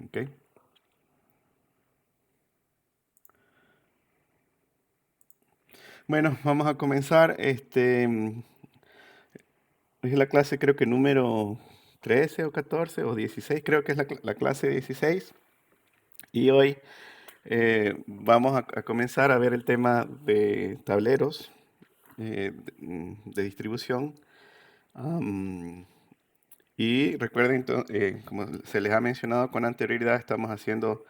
¿Ok? Bueno, vamos a comenzar. Es la clase creo que número 13 o 14 o 16, creo que es la clase 16. Y hoy vamos a comenzar a ver el tema de tableros de distribución. Am, y recuerden, como se les ha mencionado con anterioridad, estamos haciendo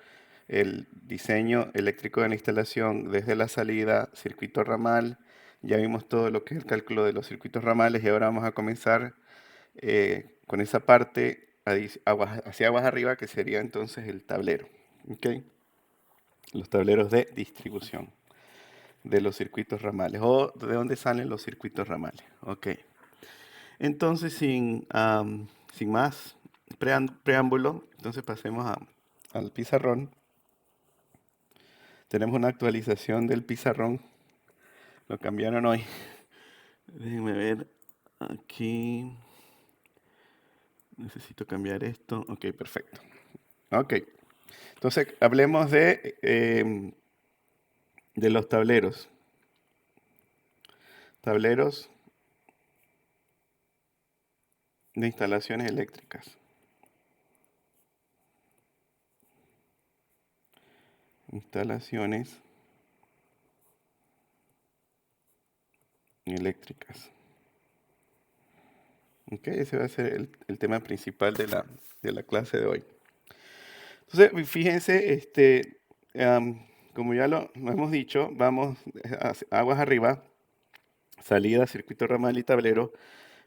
el diseño eléctrico de la instalación desde la salida, circuito ramal. Ya vimos todo lo que es el cálculo de los circuitos ramales y ahora vamos a comenzar con esa parte hacia aguas arriba, que sería entonces el tablero. ¿Ok? Los tableros de distribución de los circuitos ramales o de dónde salen los circuitos ramales. Ok. Entonces, sin más preámbulo, entonces pasemos al pizarrón. Tenemos una actualización del pizarrón. Lo cambiaron hoy. Déjenme ver aquí. Necesito cambiar esto. Ok, perfecto. Ok. Entonces, hablemos de los tableros. Tableros de instalaciones eléctricas. Instalaciones eléctricas. Ok, ese va a ser el tema principal de la clase de hoy. Entonces, fíjense, como ya lo hemos dicho, vamos aguas arriba, salida, circuito ramal y tablero,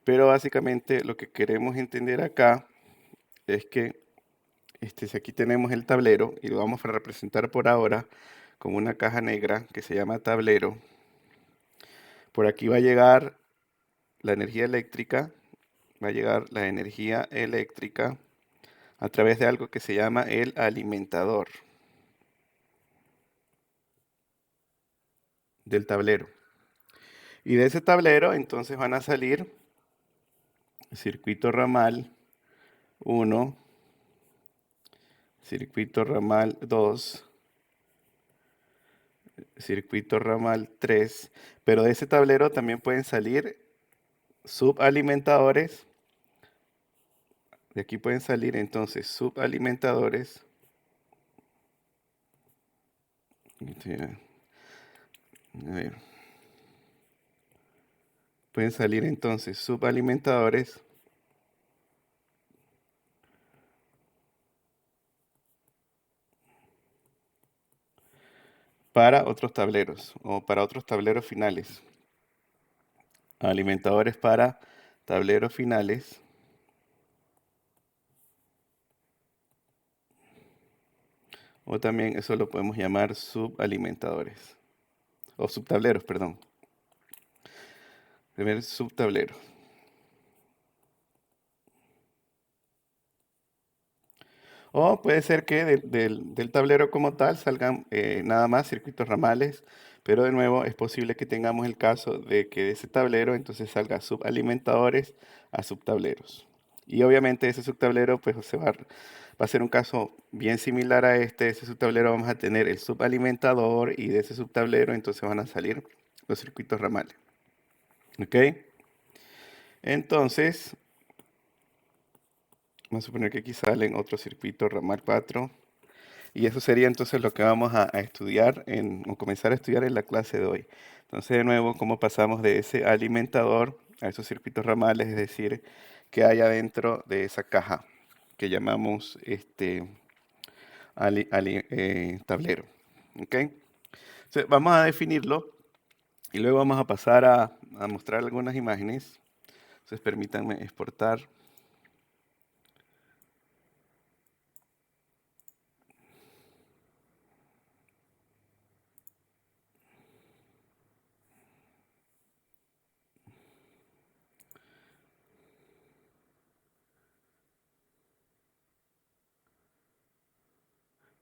pero básicamente lo que queremos entender acá es que si aquí tenemos el tablero y lo vamos a representar por ahora como una caja negra que se llama tablero, por aquí va a llegar la energía eléctrica, va a llegar la energía eléctrica a través de algo que se llama el alimentador del tablero. Y de ese tablero entonces van a salir circuito ramal 1, circuito ramal 2, circuito ramal 3, pero de ese tablero también pueden salir subalimentadores. De aquí pueden salir entonces subalimentadores. A ver, pueden salir entonces subalimentadores para otros tableros o para otros tableros finales. Alimentadores para tableros finales. O también eso lo podemos llamar subalimentadores. O subtableros, perdón. Primer subtablero. O puede ser que del tablero como tal salgan nada más circuitos ramales, pero de nuevo es posible que tengamos el caso de que de ese tablero entonces salga subalimentadores a subtableros. Y obviamente ese subtablero pues va a ser un caso bien similar a este. Ese subtablero vamos a tener el subalimentador y de ese subtablero entonces van a salir los circuitos ramales. ¿Ok? Entonces, vamos a suponer que aquí salen otros circuitos ramal 4. Y eso sería entonces lo que vamos a estudiar o comenzar a estudiar en la clase de hoy. Entonces, de nuevo, cómo pasamos de ese alimentador a esos circuitos ramales, es decir, que hay adentro de esa caja que llamamos tablero. ¿Ok? Entonces, vamos a definirlo y luego vamos a pasar a mostrar algunas imágenes. Entonces, permítanme exportar.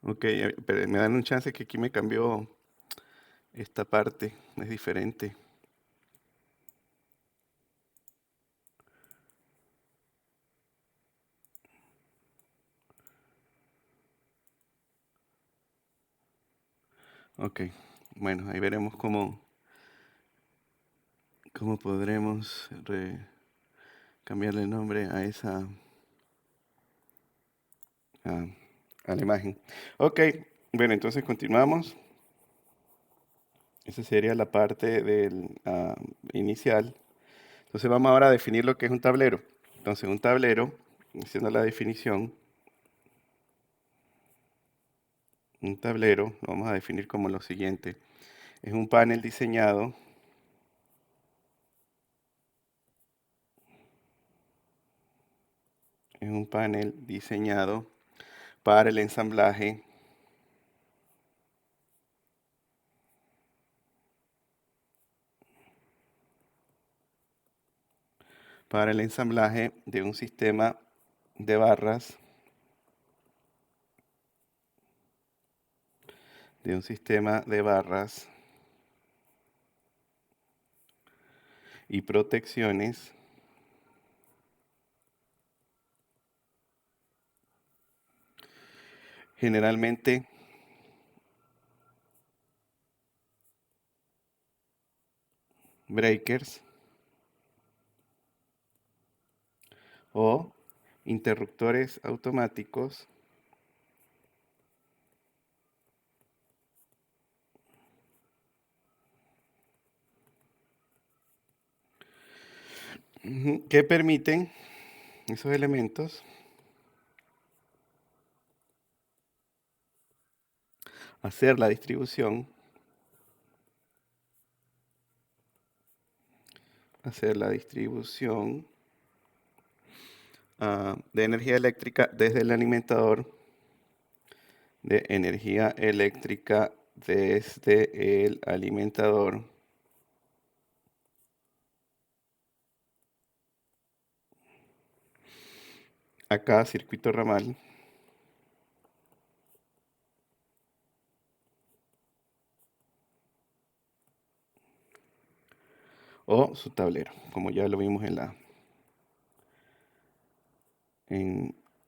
Ok, pero me dan un chance que aquí me cambió esta parte, es diferente. Ok, bueno, ahí veremos cómo podremos cambiarle el nombre a a, a la imagen. Ok, bueno, entonces continuamos. Esa sería la parte inicial. Entonces vamos ahora a definir lo que es un tablero. Entonces un tablero, haciendo la definición, un tablero lo vamos a definir como lo siguiente. Es un panel diseñado para el ensamblaje de un sistema de barras, y protecciones generalmente breakers o interruptores automáticos que permiten esos elementos hacer la distribución, hacer la distribución de energía eléctrica desde el alimentador, de energía eléctrica desde el alimentador a cada circuito ramal o su tablero, como ya lo vimos en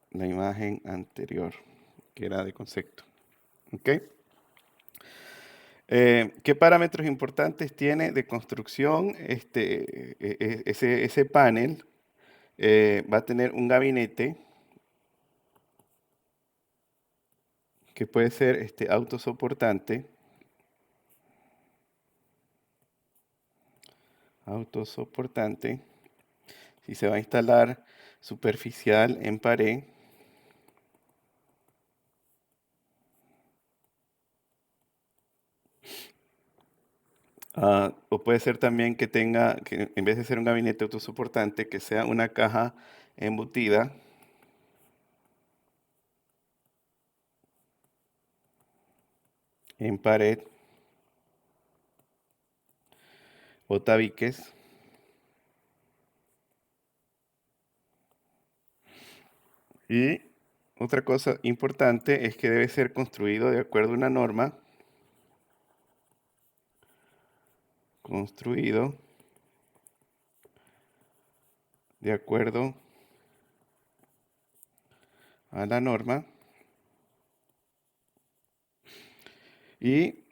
la imagen anterior, que era de concepto. ¿Ok? ¿Qué parámetros importantes tiene de construcción ese panel? Va a tener un gabinete que puede ser autosoportante, si se va a instalar superficial en pared, o puede ser también que en vez de ser un gabinete autosoportante, que sea una caja embutida en pared o tabiques. Y otra cosa importante es que debe ser construido de acuerdo a una norma, construido de acuerdo a la norma, y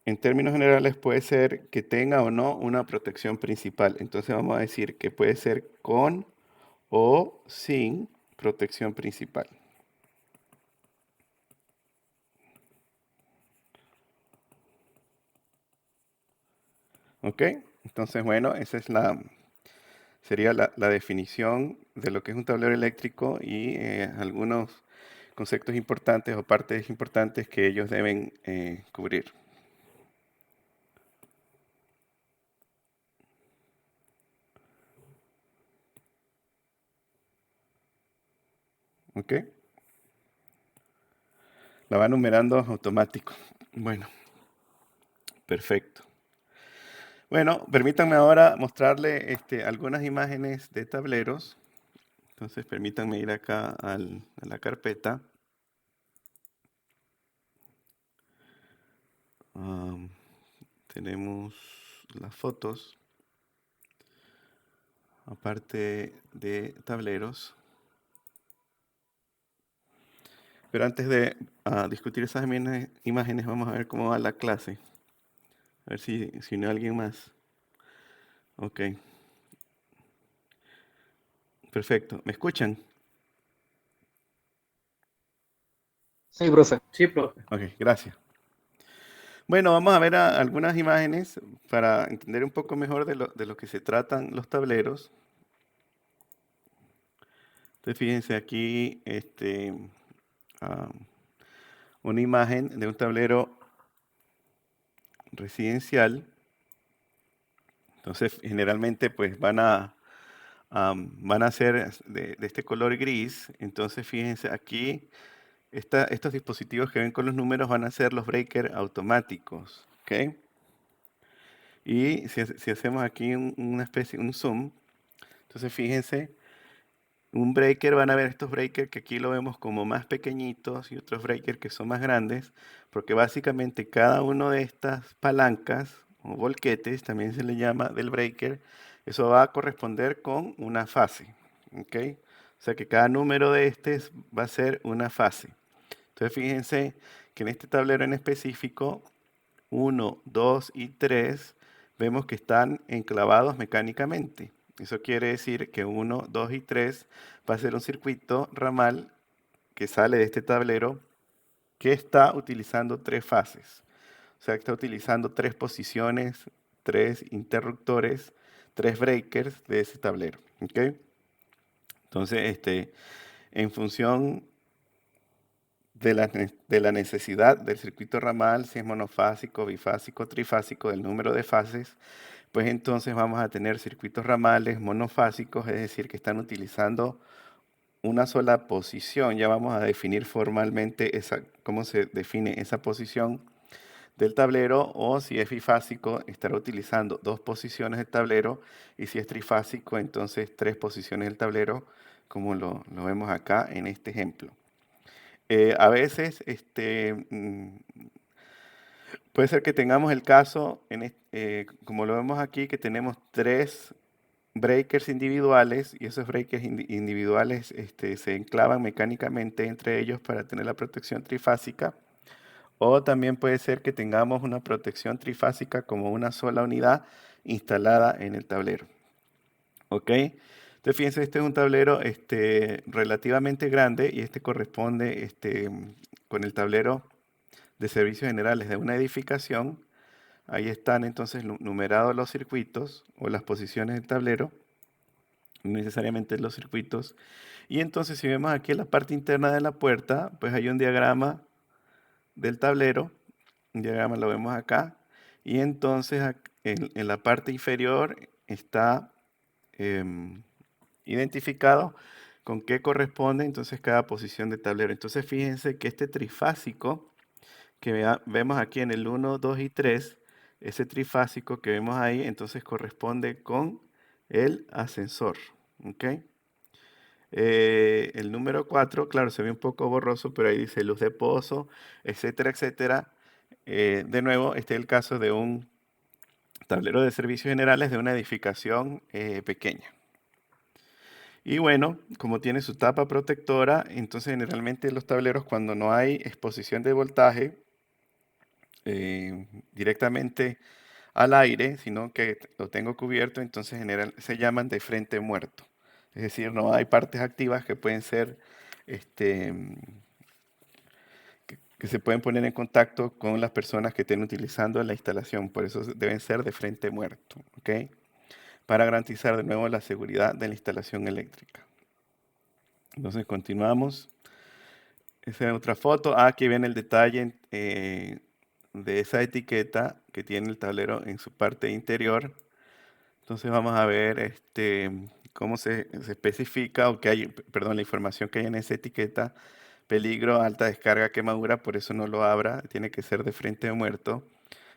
en términos generales puede ser que tenga o no una protección principal. Entonces vamos a decir que puede ser con o sin protección principal. ¿Ok? Entonces, bueno, sería la definición de lo que es un tablero eléctrico y algunos conceptos importantes o partes importantes que ellos deben cubrir. ¿Ok? La va numerando automático. Bueno, perfecto. Bueno, permítanme ahora mostrarle algunas imágenes de tableros. Entonces, permítanme ir acá a la carpeta. Am, Tenemos las fotos, aparte de tableros. Pero antes de discutir esas imágenes, vamos a ver cómo va la clase. A ver si no hay alguien más. Ok, perfecto. ¿Me escuchan? Sí, profe. Sí, profe. Ok, gracias. Bueno, vamos a ver algunas imágenes para entender un poco mejor de lo que se tratan los tableros. Entonces, fíjense aquí ah, una imagen de un tablero residencial. Entonces, generalmente, pues van a ser de este color gris. Entonces, fíjense aquí, estos dispositivos que ven con los números van a ser los breakers automáticos. ¿Ok? Y si hacemos aquí una especie, un zoom, entonces fíjense, un breaker, van a ver estos breakers que aquí lo vemos como más pequeñitos y otros breakers que son más grandes, porque básicamente cada una de estas palancas o volquetes, también se le llama del breaker, eso va a corresponder con una fase. ¿Ok? O sea que cada número de estos va a ser una fase. Entonces fíjense que en este tablero en específico, 1, 2 y 3 vemos que están enclavados mecánicamente. Eso quiere decir que 1, 2 y 3 va a ser un circuito ramal que sale de este tablero que está utilizando tres fases. O sea, que está utilizando tres posiciones, tres interruptores, tres breakers de ese tablero. ¿Ok? Entonces, en función de la necesidad del circuito ramal, si es monofásico, bifásico, trifásico, del número de fases, pues entonces vamos a tener circuitos ramales monofásicos, es decir, que están utilizando una sola posición. Ya vamos a definir formalmente cómo se define esa posición del tablero, o si es bifásico, estará utilizando dos posiciones del tablero, y si es trifásico, entonces tres posiciones del tablero, como lo vemos acá en este ejemplo. A veces, puede ser que tengamos el caso, como lo vemos aquí, que tenemos tres breakers individuales, y esos breakers individuales se enclavan mecánicamente entre ellos para tener la protección trifásica. O también puede ser que tengamos una protección trifásica como una sola unidad instalada en el tablero. ¿Ok? Entonces, fíjense, este es un tablero relativamente grande, y este corresponde con el tablero de servicios generales de una edificación. Ahí están entonces numerados los circuitos o las posiciones del tablero, no necesariamente los circuitos. Y entonces, si vemos aquí en la parte interna de la puerta, pues hay un diagrama del tablero. Un diagrama lo vemos acá. Y entonces en la parte inferior está em, identificado con qué corresponde entonces cada posición del tablero. Entonces, fíjense que este trifásico que vemos aquí en el 1, 2 y 3, ese trifásico que vemos ahí, entonces corresponde con el ascensor. ¿Ok? El número 4, claro, se ve un poco borroso, pero ahí dice luz de pozo, etcétera, etcétera. De nuevo, este es el caso de un tablero de servicios generales de una edificación pequeña. Y bueno, como tiene su tapa protectora, entonces generalmente los tableros, cuando no hay exposición de voltaje directamente al aire, sino que lo tengo cubierto, entonces se llaman de frente muerto. Es decir, no hay partes activas que pueden ser, este, que se pueden poner en contacto con las personas que estén utilizando la instalación. Por eso deben ser de frente muerto, ¿ok? Para garantizar de nuevo la seguridad de la instalación eléctrica. Entonces continuamos. Esa es otra foto. Aquí viene el detalle de esa etiqueta que tiene el tablero en su parte interior. Entonces vamos a ver cómo se especifica, o que hay, perdón, la información que hay en esa etiqueta. Peligro, alta descarga, quemadura, por eso no lo abra, tiene que ser de frente muerto.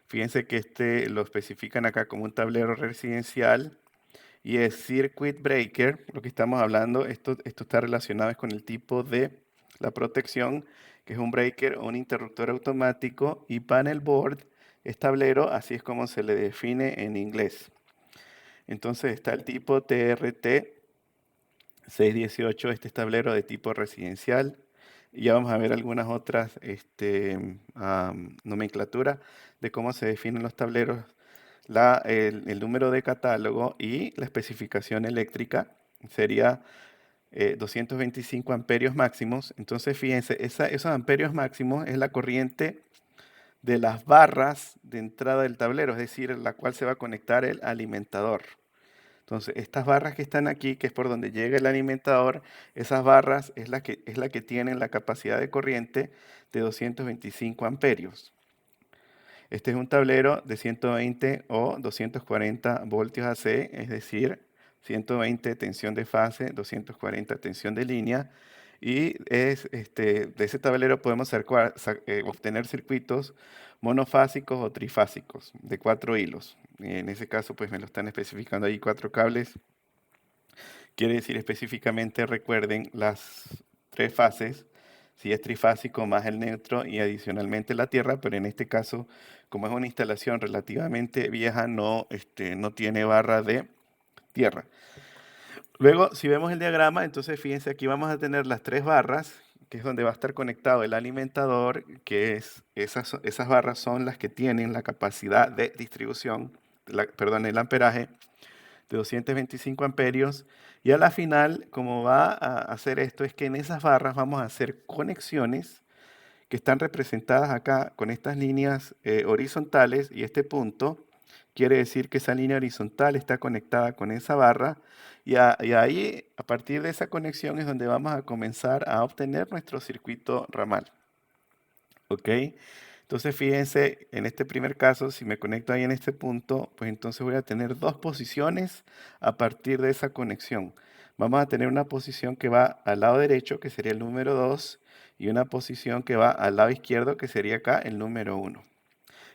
Fíjense que lo especifican acá como un tablero residencial, y es circuit breaker, lo que estamos hablando. Esto está relacionado con el tipo de la protección, que es un breaker o un interruptor automático, y panel board es tablero, así es como se le define en inglés. Entonces está el tipo TRT 618, este es tablero de tipo residencial. Y ya vamos a ver algunas otras nomenclaturas de cómo se definen los tableros, el número de catálogo y la especificación eléctrica sería 225 amperios máximos. Entonces, fíjense, esos amperios máximos es la corriente de las barras de entrada del tablero, es decir, la cual se va a conectar el alimentador. Entonces, estas barras que están aquí, que es por donde llega el alimentador, esas barras es la que tienen la capacidad de corriente de 225 amperios. Este es un tablero de 120 o 240 voltios AC, es decir, 120 tensión de fase, 240 tensión de línea. Y de ese tablero podemos obtener circuitos monofásicos o trifásicos de 4 hilos. En ese caso, pues me lo están especificando ahí 4 cables. Quiere decir específicamente, recuerden, las 3 fases, si es trifásico más el neutro y adicionalmente la tierra, pero en este caso, como es una instalación relativamente vieja, no tiene barra de tierra. Luego, si vemos el diagrama, entonces fíjense, aquí vamos a tener las 3 barras, que es donde va a estar conectado el alimentador, esas barras son las que tienen la capacidad de distribución, el amperaje de 225 amperios. Y a la final, como va a hacer esto, es que en esas barras vamos a hacer conexiones que están representadas acá con estas líneas horizontales, y este punto quiere decir que esa línea horizontal está conectada con esa barra, y ahí, a partir de esa conexión, es donde vamos a comenzar a obtener nuestro circuito ramal. ¿Ok? Entonces fíjense, en este primer caso, si me conecto ahí en este punto, pues entonces voy a tener 2 posiciones a partir de esa conexión. Vamos a tener una posición que va al lado derecho, que sería el número 2, y una posición que va al lado izquierdo, que sería acá el número 1.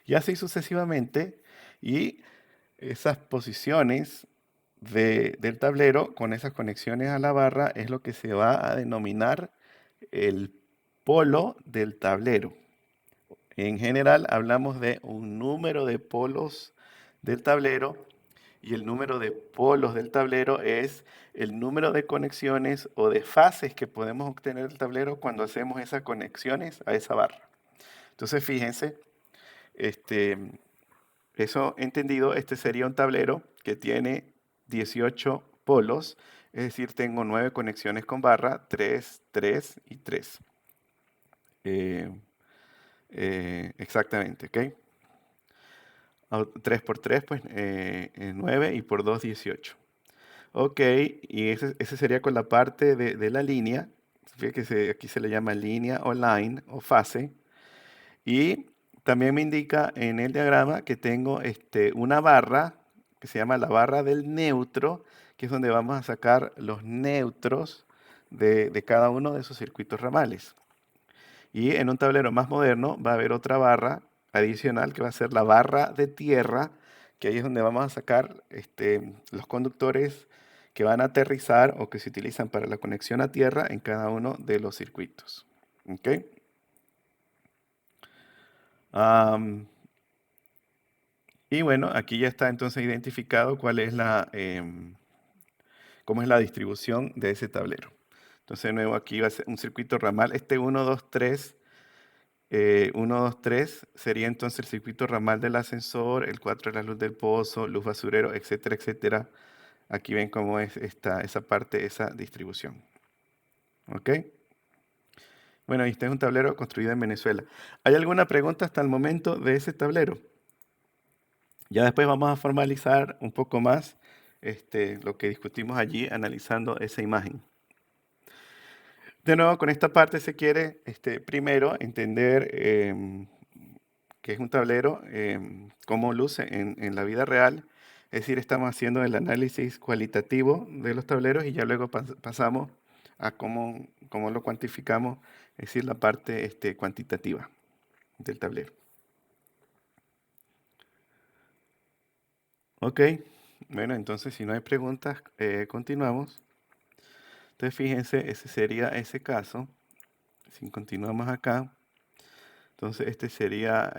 Y así sucesivamente, y esas posiciones del tablero con esas conexiones a la barra es lo que se va a denominar el polo del tablero. En general hablamos de un número de polos del tablero, y el número de polos del tablero es el número de conexiones o de fases que podemos obtener del tablero cuando hacemos esas conexiones a esa barra. Entonces fíjense, este, eso entendido, este sería un tablero que tiene 18 polos, es decir, tengo 9 conexiones con barra, 3, 3 y 3. Exactamente, ¿ok? 3 por 3, pues 9, y por 2, 18. Ok, y ese sería con la parte de la línea. Fíjate que aquí se le llama línea o line o fase. Y también me indica en el diagrama que tengo una barra que se llama la barra del neutro, que es donde vamos a sacar los neutros de cada uno de esos circuitos ramales. Y en un tablero más moderno va a haber otra barra adicional que va a ser la barra de tierra, que ahí es donde vamos a sacar los conductores que van a aterrizar o que se utilizan para la conexión a tierra en cada uno de los circuitos. ¿Ok? Y bueno, aquí ya está entonces identificado cómo es la distribución de ese tablero. Entonces, de nuevo, aquí va a ser un circuito ramal. 1, 2, 3. 1, 2, 3 sería entonces el circuito ramal del ascensor, el 4 es la luz del pozo, luz basurero, etcétera, etcétera. Aquí ven cómo es esa parte, esa distribución. ¿Ok? Bueno, y este es un tablero construido en Venezuela. ¿Hay alguna pregunta hasta el momento de ese tablero? Ya después vamos a formalizar un poco más lo que discutimos allí analizando esa imagen. De nuevo, con esta parte se quiere primero entender qué es un tablero, cómo luce en la vida real. Es decir, estamos haciendo el análisis cualitativo de los tableros y ya luego pasamos a cómo lo cuantificamos, es decir, la parte cuantitativa del tablero. Ok, bueno, entonces si no hay preguntas, continuamos. Entonces fíjense, ese sería ese caso. Si continuamos acá, entonces este sería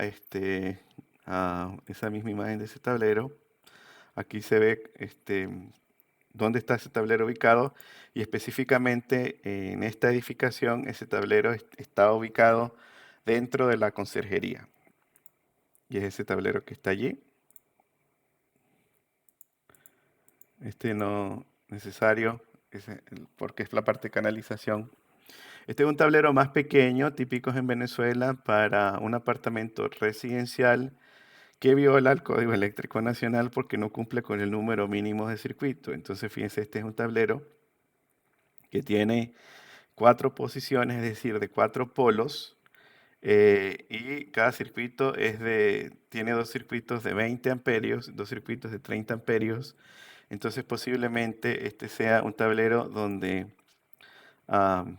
esa misma imagen de ese tablero. Aquí se ve dónde está ese tablero ubicado y específicamente en esta edificación ese tablero está ubicado dentro de la conserjería. Y es ese tablero que está allí. Este no necesario, porque es la parte de canalización. Este es un tablero más pequeño, típicos en Venezuela para un apartamento residencial que viola el Código Eléctrico Nacional porque no cumple con el número mínimo de circuito. Entonces, fíjense, este es un tablero que tiene 4 posiciones, es decir, de 4 polos, y cada circuito tiene 2 circuitos de 20 amperios, 2 circuitos de 30 amperios. Entonces, posiblemente este sea un tablero donde am,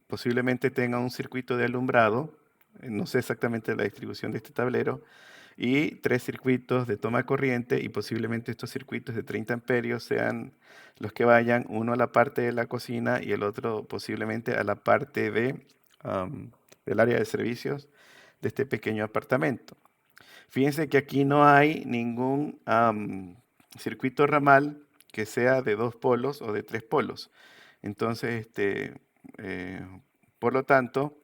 posiblemente tenga un circuito de alumbrado, no sé exactamente la distribución de este tablero, y 3 circuitos de toma de corriente, y posiblemente estos circuitos de 30 amperios sean los que vayan, uno a la parte de la cocina y el otro posiblemente a la parte del área de servicios de este pequeño apartamento. Fíjense que aquí no hay ningún circuito ramal que sea de 2 polos o de 3 polos. Entonces, eh, por lo tanto,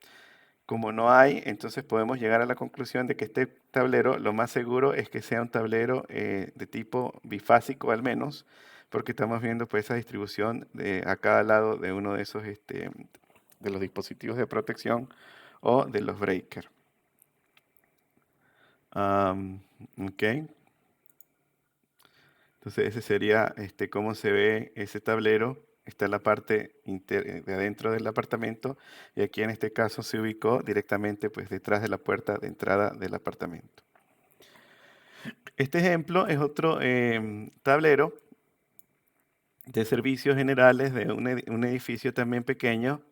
como no hay, entonces podemos llegar a la conclusión de que este tablero, lo más seguro es que sea un tablero de tipo bifásico al menos, porque estamos viendo pues esa distribución a cada lado de uno de esos, de los dispositivos de protección o de los breakers. Ok, entonces ese sería cómo se ve ese tablero. Está en la parte de adentro del apartamento y aquí en este caso se ubicó directamente pues detrás de la puerta de entrada del apartamento. Este ejemplo es otro tablero de servicios generales de un edificio también pequeño.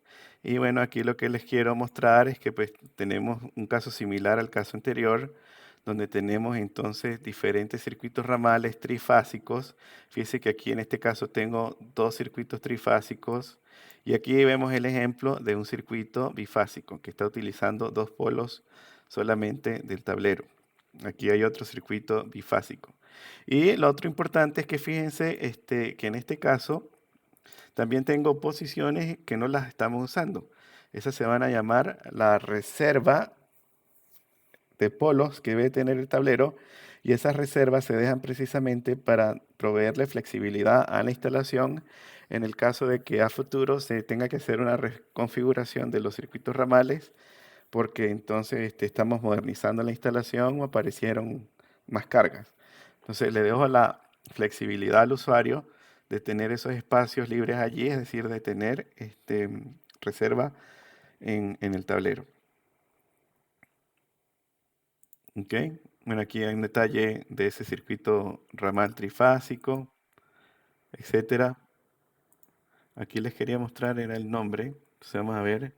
Y bueno, aquí lo que les quiero mostrar es que pues tenemos un caso similar al caso anterior, donde tenemos entonces diferentes circuitos ramales trifásicos. Fíjense que aquí en este caso tengo 2 circuitos trifásicos y aquí vemos el ejemplo de un circuito bifásico que está utilizando 2 polos solamente del tablero. Aquí hay otro circuito bifásico. Y lo otro importante es que fíjense que en este caso también tengo posiciones que no las estamos usando. Esas se van a llamar la reserva de polos que debe tener el tablero y esas reservas se dejan precisamente para proveerle flexibilidad a la instalación en el caso de que a futuro se tenga que hacer una reconfiguración de los circuitos ramales porque entonces estamos modernizando la instalación o aparecieron más cargas. Entonces le dejo la flexibilidad al usuario de tener esos espacios libres allí, es decir, de tener reserva en el tablero. ¿Ok? Bueno, aquí hay un detalle de ese circuito ramal trifásico, etcétera. Aquí les quería mostrar era el nombre. Entonces vamos a ver.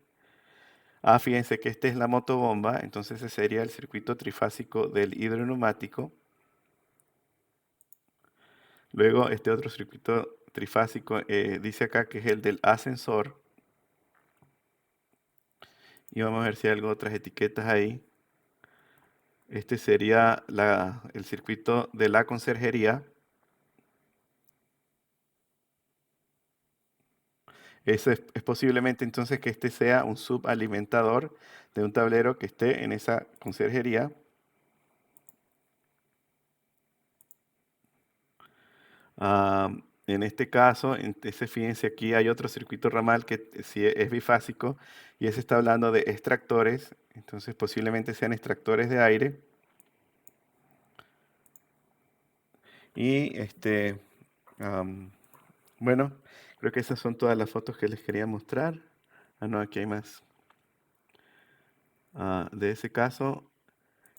Ah, fíjense que esta es la motobomba, entonces ese sería el circuito trifásico del hidroneumático. Luego este otro circuito trifásico dice acá que es el del ascensor. Y vamos a ver si hay algo, otras etiquetas ahí. Este sería el circuito de la conserjería. Es posiblemente entonces que este sea un subalimentador de un tablero que esté en esa conserjería. En este caso, fíjense aquí hay otro circuito ramal que sí es bifásico y ese está hablando de extractores, entonces posiblemente sean extractores de aire. Y bueno, creo que esas son todas las fotos que les quería mostrar. Ah, no, aquí hay más. De ese caso,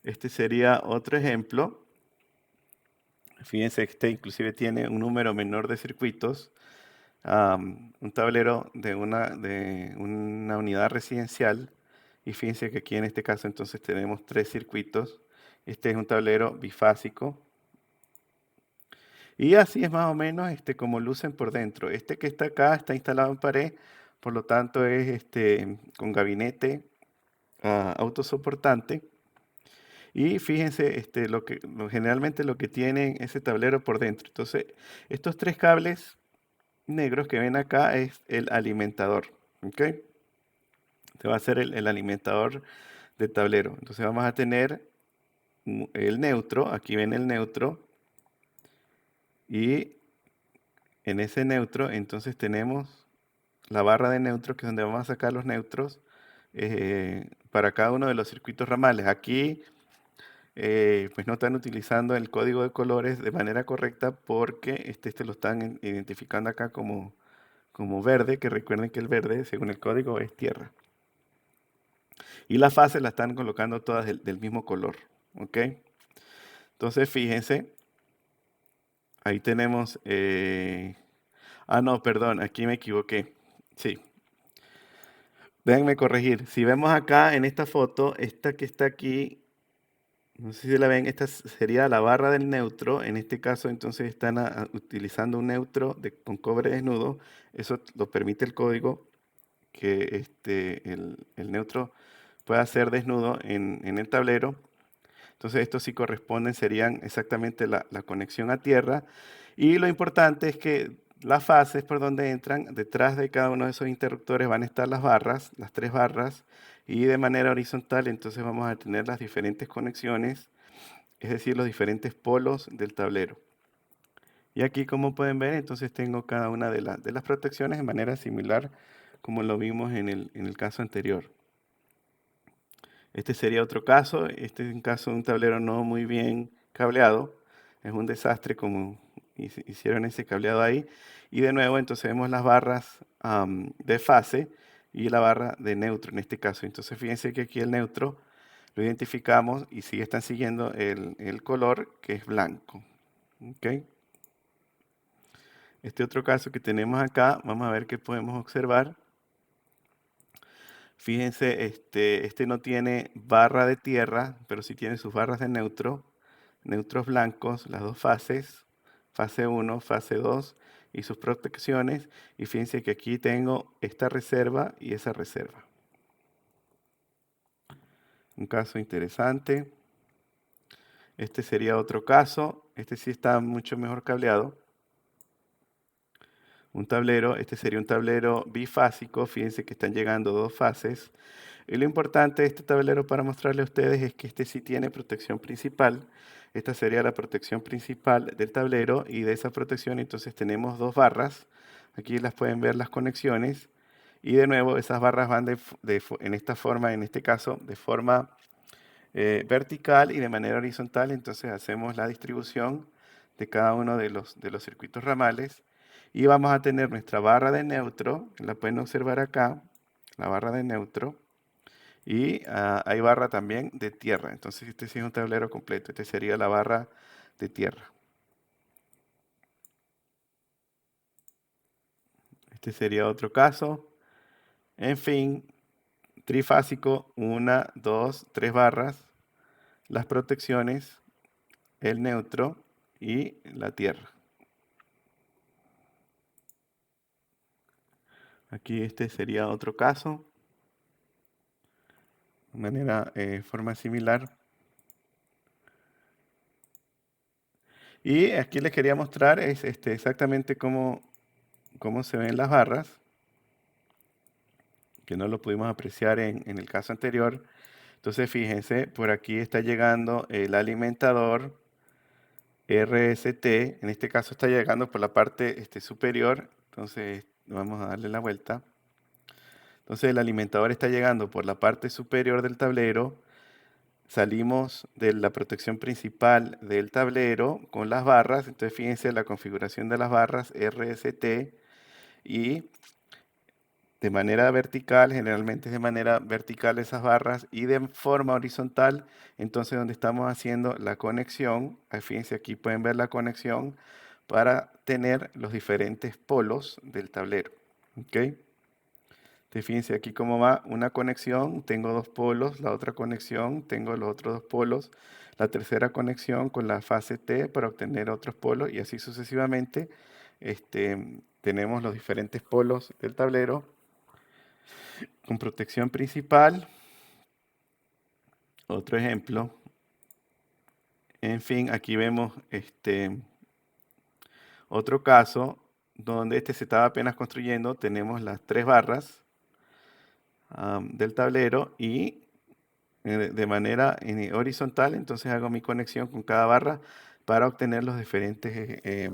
este sería otro ejemplo. Fíjense que este inclusive tiene un número menor de circuitos. Un tablero de una unidad residencial. Y fíjense que aquí en este caso entonces tenemos 3 circuitos. Este es un tablero bifásico. Y así es más o menos como lucen por dentro. Este que está acá está instalado en pared, por lo tanto es con gabinete autosoportante. Y fíjense generalmente lo que tiene ese tablero por dentro. Entonces, estos tres cables negros que ven acá es el alimentador. ¿Ok? Este va a ser el alimentador del tablero. Entonces vamos a tener el neutro. Aquí ven el neutro. Y en ese neutro, entonces tenemos la barra de neutros, que es donde vamos a sacar los neutros para cada uno de los circuitos ramales. Aquí pues no están utilizando el código de colores de manera correcta porque este lo están identificando acá como verde, que recuerden que el verde, según el código, es tierra. Y las fases las están colocando todas del mismo color. ¿Ok? Entonces, fíjense, ahí tenemos... no, perdón, aquí me equivoqué. Sí, déjenme corregir. Si vemos acá en esta foto, esta que está aquí, no sé si la ven, esta sería la barra del neutro. En este caso, entonces están utilizando un neutro con cobre desnudo. Eso lo permite el código, que el neutro pueda ser desnudo en el tablero. Entonces, estos sí corresponden, serían exactamente la conexión a tierra. Y lo importante es que las fases por donde entran, detrás de cada uno de esos interruptores van a estar las barras, las tres barras, y de manera horizontal entonces vamos a tener las diferentes conexiones, es decir, los diferentes polos del tablero. Y aquí, como pueden ver, entonces tengo cada una de las protecciones de manera similar como lo vimos en el caso anterior. Este sería otro caso. Este es un caso de un tablero no muy bien cableado. Es un desastre como hicieron ese cableado ahí. Y de nuevo, entonces vemos las barras de fase y la barra de neutro en este caso. Entonces fíjense que aquí el neutro lo identificamos y sí están siguiendo el color que es blanco. ¿Ok? Este otro caso que tenemos acá, vamos a ver qué podemos observar. Fíjense, este no tiene barra de tierra, pero sí tiene sus barras de neutro, neutros blancos, las dos fases, fase 1, fase 2 y sus protecciones. Y fíjense que aquí tengo esta reserva y esa reserva. Un caso interesante. Este sería otro caso. Este sí está mucho mejor cableado. Un tablero, este sería un tablero bifásico. Fíjense que están llegando dos fases. Y lo importante de este tablero para mostrarle a ustedes es que este sí tiene protección principal. Esta sería la protección principal del tablero y de esa protección entonces tenemos dos barras. Aquí las pueden ver las conexiones. Y de nuevo esas barras van en esta forma, en este caso, de forma vertical y de manera horizontal. Entonces hacemos la distribución de cada uno de los circuitos ramales. Y vamos a tener nuestra barra de neutro, la pueden observar acá, la barra de neutro. Y hay barra también de tierra. Entonces este sí es un tablero completo. Este sería la barra de tierra. Este sería otro caso. En fin, trifásico, una, dos, tres barras. Las protecciones, el neutro y la tierra. Aquí este sería otro caso. De manera, forma similar. Y aquí les quería mostrar es exactamente cómo se ven las barras, que no lo pudimos apreciar en el caso anterior. Entonces fíjense, por aquí está llegando el alimentador RST, en este caso está llegando por la parte superior, entonces vamos a darle la vuelta. Entonces el alimentador está llegando por la parte superior del tablero, salimos de la protección principal del tablero con las barras, entonces fíjense la configuración de las barras RST y de manera vertical, generalmente es de manera vertical esas barras y de forma horizontal, entonces donde estamos haciendo la conexión, fíjense aquí pueden ver la conexión para tener los diferentes polos del tablero. ¿Ok? Entonces, fíjense aquí cómo va una conexión, tengo dos polos, la otra conexión, tengo los otros dos polos, la tercera conexión con la fase T para obtener otros polos y así sucesivamente. Tenemos los diferentes polos del tablero con protección principal. Otro ejemplo, En fin, aquí vemos otro caso donde se estaba apenas construyendo. Tenemos las tres barras del tablero y de manera horizontal, entonces hago mi conexión con cada barra para obtener los diferentes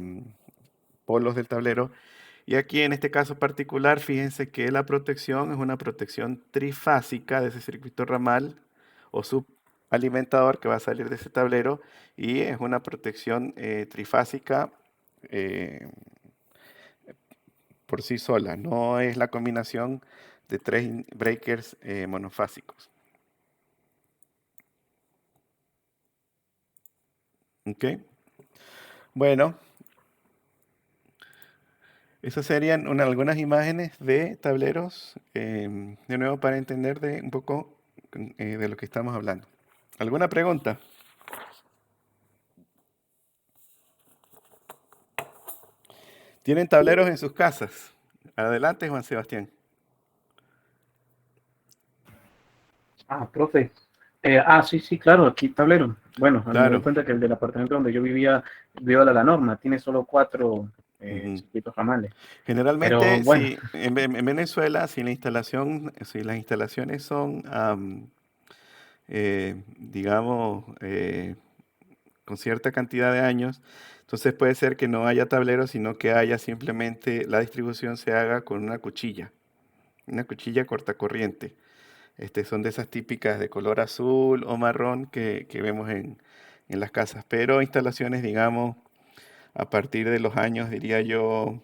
polos del tablero. Y aquí en este caso particular, fíjense que la protección es una protección trifásica de ese circuito ramal o subalimentador que va a salir de ese tablero, y es una protección trifásica eh, por sí sola, no es la combinación de tres breakers monofásicos. ¿Ok? Bueno, esas serían algunas imágenes de tableros, de nuevo para entender un poco de lo que estamos hablando. ¿Alguna pregunta? ¿Tienen tableros en sus casas? Adelante, Juan Sebastián. Profe. Sí, sí, claro, aquí tablero. Bueno, me doy Claro. cuenta que el del apartamento donde yo vivía viola la norma, tiene solo 4 Ujú. circuitos ramales. Pero Generalmente, bueno, si en Venezuela, si las instalaciones son, digamos, con cierta cantidad de años, entonces puede ser que no haya tableros, sino que haya simplemente la distribución se haga con una cuchilla cortacorriente. Son de esas típicas de color azul o marrón que vemos en las casas, pero instalaciones, digamos, a partir de los años, diría yo,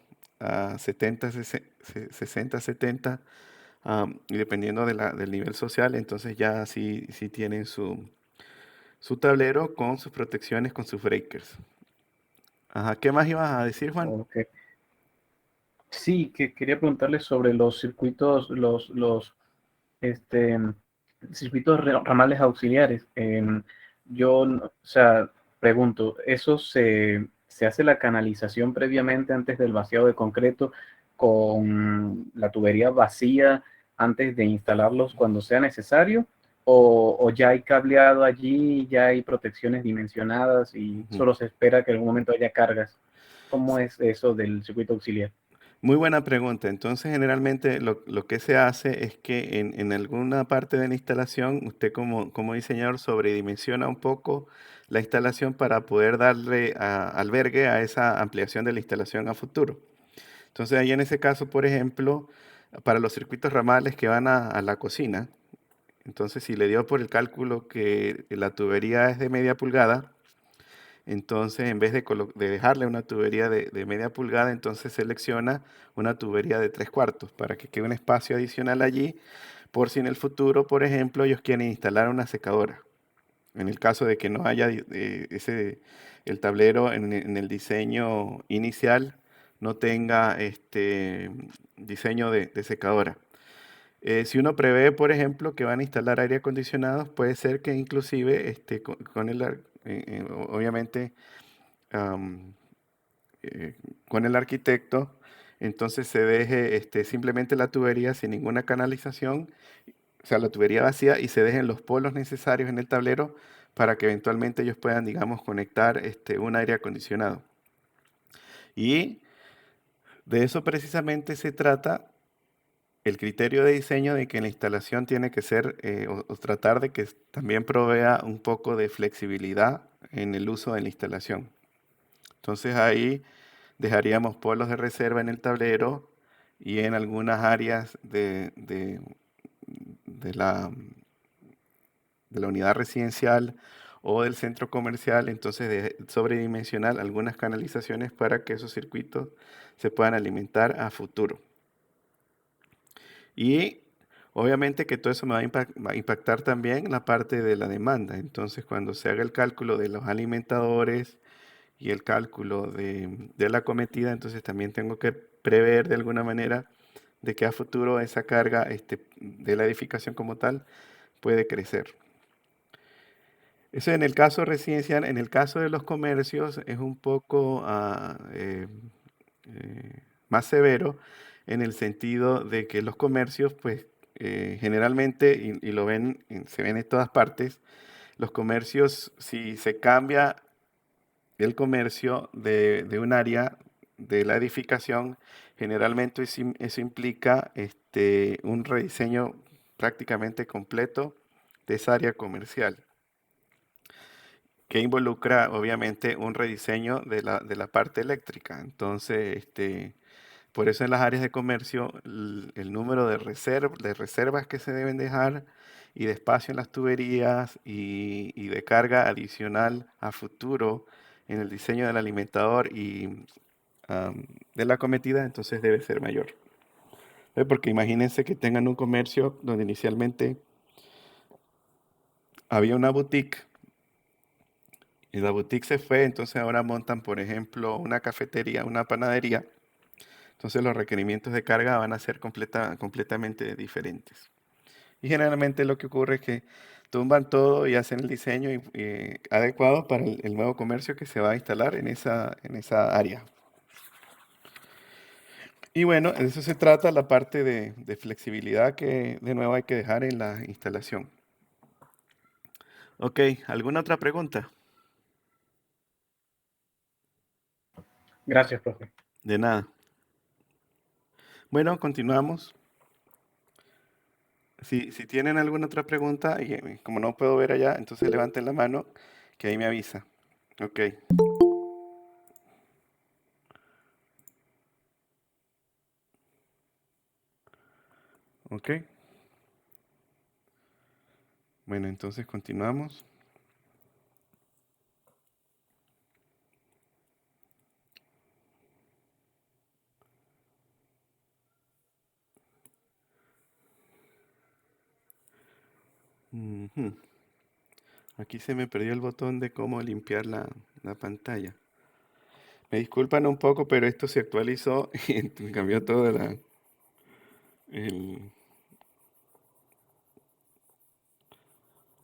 70, 60, 70, y dependiendo del nivel social, entonces ya sí tienen su tablero con sus protecciones, con sus breakers. Ajá, ¿qué más ibas a decir, Juan? ok. Sí, que quería preguntarle sobre los circuitos, este, circuitos ramales auxiliares. Yo, o sea, pregunto, ¿eso se hace la canalización previamente antes del vaciado de concreto con la tubería vacía antes de instalarlos cuando sea necesario? ¿O ya hay cableado allí, ya hay protecciones dimensionadas y Ujú. solo se espera que en algún momento haya cargas? ¿Cómo es eso del circuito auxiliar? Muy buena pregunta. Entonces, generalmente lo que se hace es que en alguna parte de la instalación, usted como diseñador sobredimensiona un poco la instalación para poder darle albergue a esa ampliación de la instalación a futuro. Entonces, ahí en ese caso, por ejemplo, para los circuitos ramales que van a la cocina, entonces si le dio por el cálculo que la tubería es de media pulgada, entonces, en vez de dejarle una tubería de media pulgada, entonces selecciona una tubería de 3/4 para que quede un espacio adicional allí, por si en el futuro, por ejemplo, ellos quieren instalar una secadora. En el caso de que no haya el tablero en el diseño inicial no tenga diseño de secadora. Si uno prevé, por ejemplo, que van a instalar aire acondicionados, puede ser que inclusive obviamente, am, con el arquitecto, entonces se deje simplemente la tubería sin ninguna canalización, o sea, la tubería vacía, y se dejen los polos necesarios en el tablero para que eventualmente ellos puedan, digamos, conectar un aire acondicionado. Y de eso precisamente se trata el criterio de diseño, de que la instalación tiene que ser o tratar de que también provea un poco de flexibilidad en el uso de la instalación. Entonces ahí dejaríamos polos de reserva en el tablero y en algunas áreas de la, de la unidad residencial o del centro comercial, entonces sobredimensionar algunas canalizaciones para que esos circuitos se puedan alimentar a futuro. Y obviamente que todo eso me va a impactar también la parte de la demanda. Entonces, cuando se haga el cálculo de los alimentadores y el cálculo de la cometida, entonces también tengo que prever de alguna manera de que a futuro esa carga de la edificación como tal puede crecer. Eso en el caso residencial. En el caso de los comercios es un poco más severo, en el sentido de que los comercios, pues generalmente, y lo ven, se ven en todas partes, los comercios, si se cambia el comercio de un área de la edificación, generalmente eso implica un rediseño prácticamente completo de esa área comercial, que involucra obviamente un rediseño de la parte eléctrica. Entonces, por eso en las áreas de comercio, el número de reservas que se deben dejar y de espacio en las tuberías y de carga adicional a futuro en el diseño del alimentador y de la cometida, entonces debe ser mayor. Porque imagínense que tengan un comercio donde inicialmente había una boutique y la boutique se fue, entonces ahora montan, por ejemplo, una cafetería, una panadería. Entonces los requerimientos de carga van a ser completamente diferentes. Y generalmente lo que ocurre es que tumban todo y hacen el diseño adecuado para el nuevo comercio que se va a instalar en esa área. Y bueno, de eso se trata la parte de flexibilidad que de nuevo hay que dejar en la instalación. Ok, ¿alguna otra pregunta? Gracias, profe. De nada. Bueno, continuamos. Si tienen alguna otra pregunta, y como no puedo ver allá, entonces levanten la mano, que ahí me avisa. Ok, ok. Bueno, entonces continuamos. Ujú. Aquí se me perdió el botón de cómo limpiar la pantalla. Me disculpan un poco, pero esto se actualizó y me cambió todo el-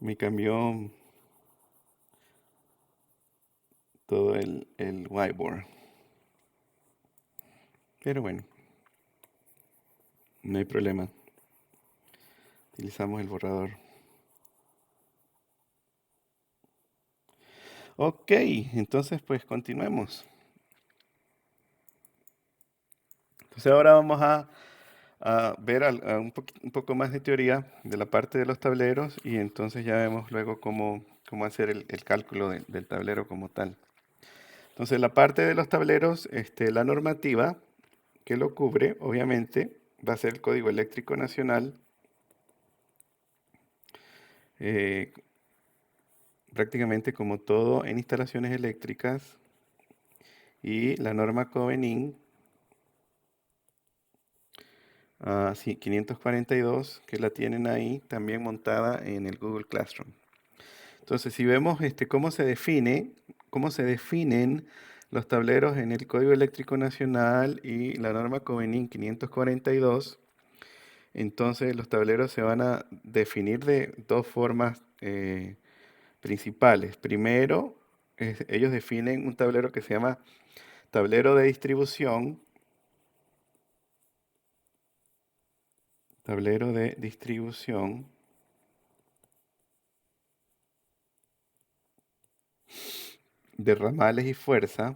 me cambió todo el whiteboard. Pero bueno, no hay problema. Utilizamos el borrador. Ok, entonces pues continuemos. Entonces ahora vamos a ver un poco más de teoría de la parte de los tableros y entonces ya vemos luego cómo hacer el cálculo del tablero como tal. Entonces la parte de los tableros, la normativa que lo cubre, obviamente, va a ser el Código Eléctrico Nacional, eh, prácticamente como todo en instalaciones eléctricas, y la norma Covenin sí, 542, que la tienen ahí también montada en el Google Classroom. Entonces, si vemos cómo se definen los tableros en el Código Eléctrico Nacional y la norma Covenin 542, entonces los tableros se van a definir de dos formas principales. Primero, ellos definen un tablero que se llama tablero de distribución, tablero de distribución, de ramales y fuerza.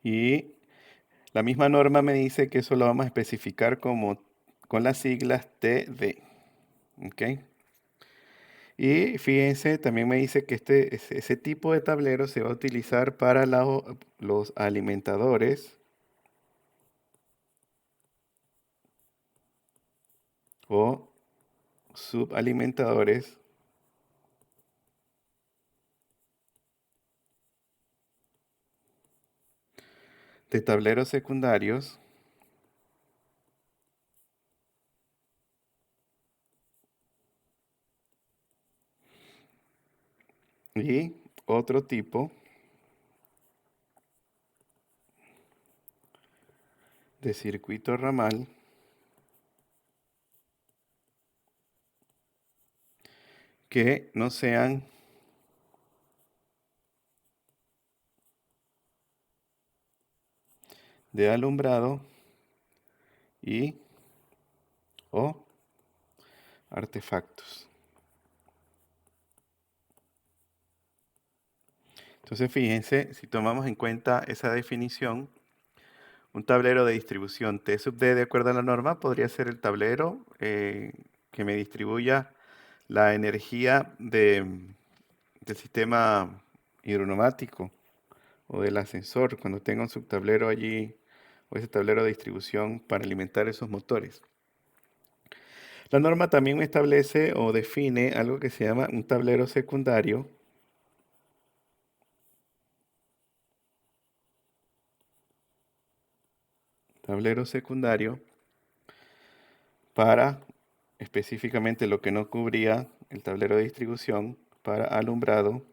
Y la misma norma me dice que eso lo vamos a especificar con las siglas TD. ¿Ok? Y fíjense, también me dice que ese tipo de tablero se va a utilizar para los alimentadores o subalimentadores de tableros secundarios y otro tipo de circuito ramal que no sean de alumbrado y o artefactos. Entonces, fíjense, si tomamos en cuenta esa definición, un tablero de distribución T sub D de acuerdo a la norma podría ser el tablero que me distribuya la energía del sistema hidroneumático o del ascensor cuando tenga un subtablero allí o ese tablero de distribución para alimentar esos motores. La norma también establece o define algo que se llama un tablero secundario. Tablero secundario para específicamente lo que no cubría el tablero de distribución para alumbrado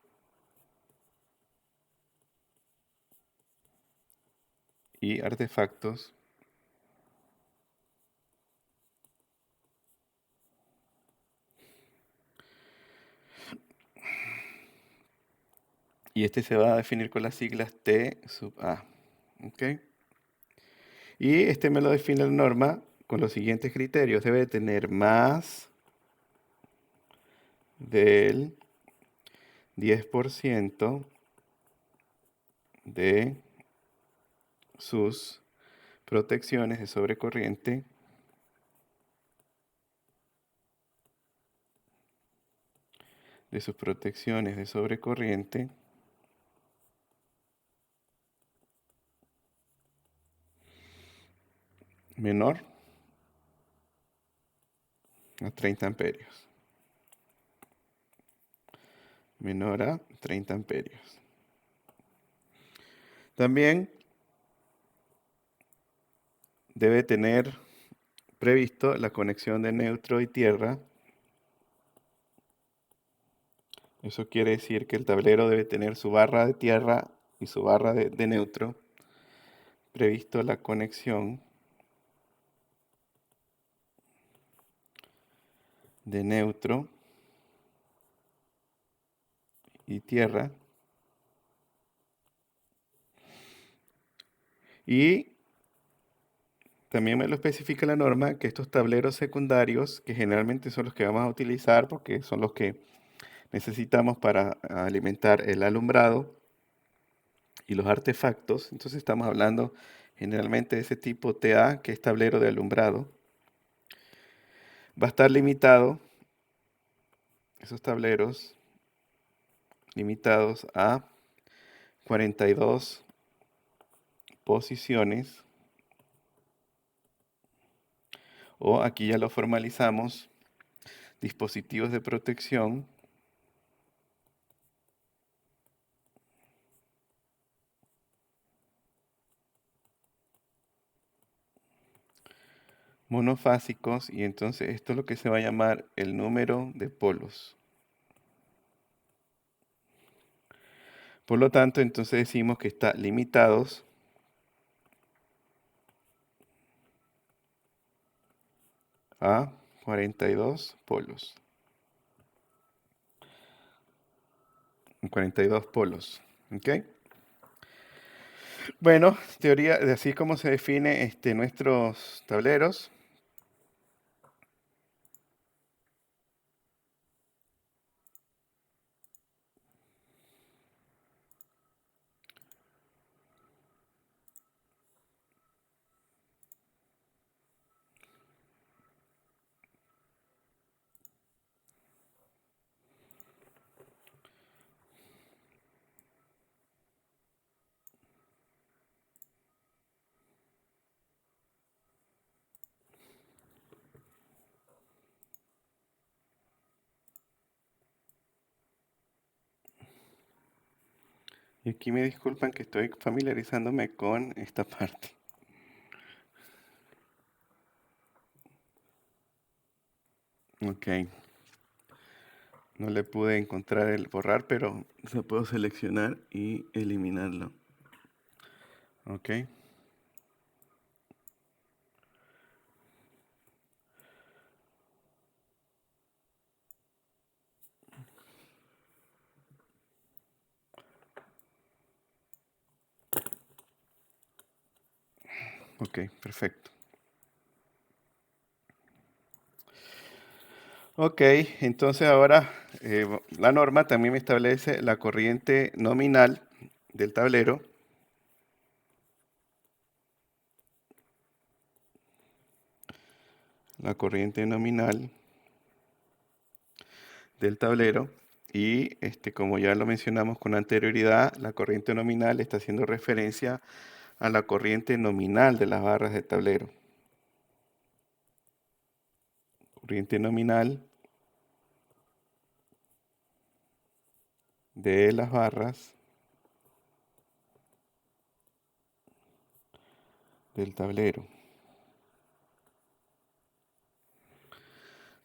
y artefactos. Y este se va a definir con las siglas T sub A. ¿Ok? Y este me lo define la norma con los siguientes criterios. Debe tener más del 10% de sus protecciones de sobrecorriente menor a 30 amperios. Menor a 30 amperios. También debe tener previsto la conexión de neutro y tierra. Eso quiere decir que el tablero debe tener su barra de tierra y su barra de neutro. Previsto la conexión de neutro y tierra. Y también me lo especifica la norma que estos tableros secundarios, que generalmente son los que vamos a utilizar porque son los que necesitamos para alimentar el alumbrado y los artefactos, entonces estamos hablando generalmente de ese tipo TA, que es tablero de alumbrado, va a estar limitado, esos tableros limitados a 42 posiciones, o aquí ya lo formalizamos, dispositivos de protección monofásicos, y entonces esto es lo que se va a llamar el número de polos. Por lo tanto, entonces decimos que está limitados a 42 polos. 42 polos. ¿Ok? Bueno, teoría, de así como se define nuestros tableros. Y aquí me disculpan que estoy familiarizándome con esta parte. Ok. No le pude encontrar el borrar, pero se puedo seleccionar y eliminarlo. Ok. Ok, perfecto. Ok, entonces ahora la norma también me establece la corriente nominal del tablero. La corriente nominal del tablero. Y como ya lo mencionamos con anterioridad, la corriente nominal está haciendo referencia a la corriente nominal de las barras del tablero. Corriente nominal de las barras del tablero.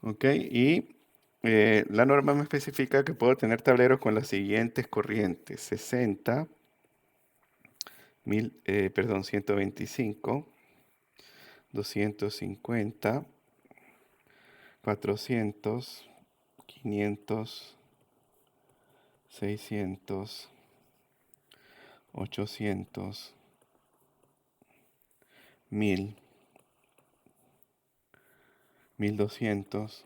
Ok, y la norma me especifica que puedo tener tableros con las siguientes corrientes: 60, 125, 250, 400, 500, 600, 800, 1000, 1200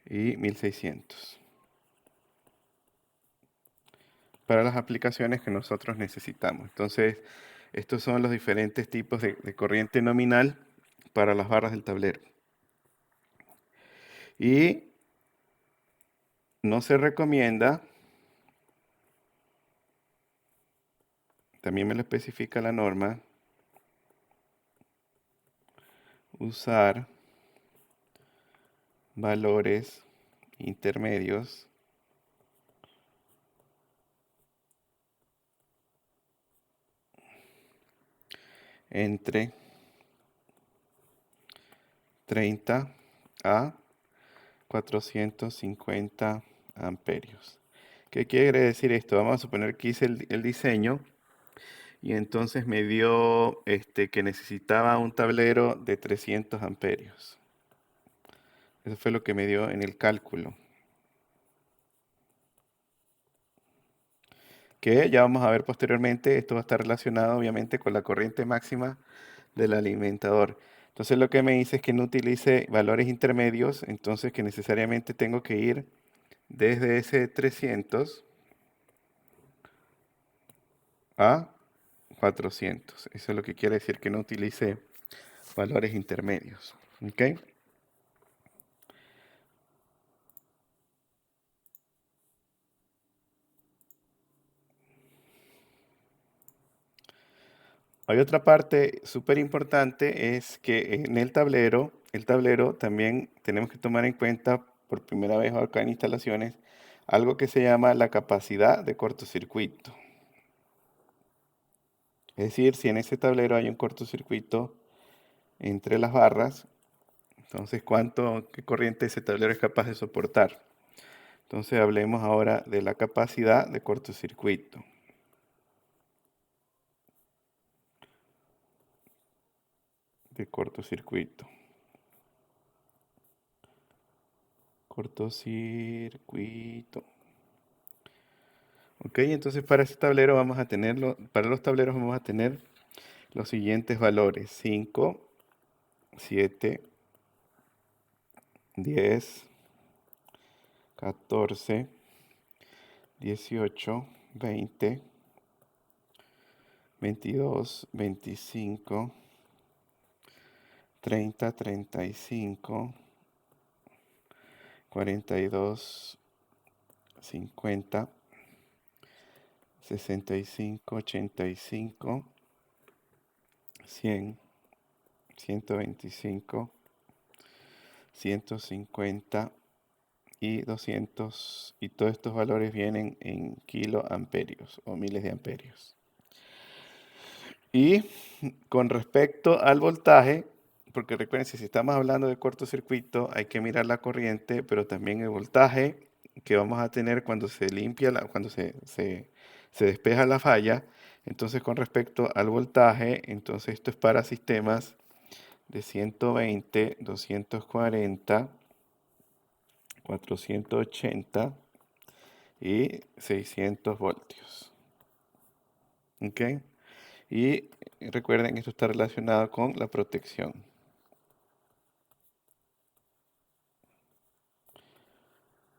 y 1600 para las aplicaciones que nosotros necesitamos. Entonces, estos son los diferentes tipos de corriente nominal para las barras del tablero. Y no se recomienda, también me lo especifica la norma, usar valores intermedios entre 30 a 450 amperios. ¿Qué quiere decir esto? Vamos a suponer que hice el diseño y entonces me dio que necesitaba un tablero de 300 amperios. Eso fue lo que me dio en el cálculo. Que ya vamos a ver posteriormente, esto va a estar relacionado obviamente con la corriente máxima del alimentador. Entonces lo que me dice es que no utilice valores intermedios, entonces que necesariamente tengo que ir desde ese 300 a 400. Eso es lo que quiere decir que no utilice valores intermedios. ¿Ok? Hay otra parte súper importante, es que en el tablero también tenemos que tomar en cuenta por primera vez acá en instalaciones algo que se llama la capacidad de cortocircuito. Es decir, si en ese tablero hay un cortocircuito entre las barras, entonces qué corriente ese tablero es capaz de soportar. Entonces hablemos ahora de la capacidad de cortocircuito. De cortocircuito. Cortocircuito. Ok, entonces para ese tablero vamos a tenerlo, para los tableros vamos a tener los siguientes valores: 5, 7, 10, 14, 18, 20, 22, 25, 30, 35, 42, 50, 65, 85, 100, 125, 150 y 200, y todos estos valores vienen en kiloamperios o miles de amperios. Y con respecto al voltaje, porque recuerden, si estamos hablando de cortocircuito, hay que mirar la corriente, pero también el voltaje que vamos a tener cuando se limpia, cuando se despeja la falla. Entonces, con respecto al voltaje, entonces esto es para sistemas de 120, 240, 480 y 600 voltios. ¿Ok? Y recuerden, esto está relacionado con la protección.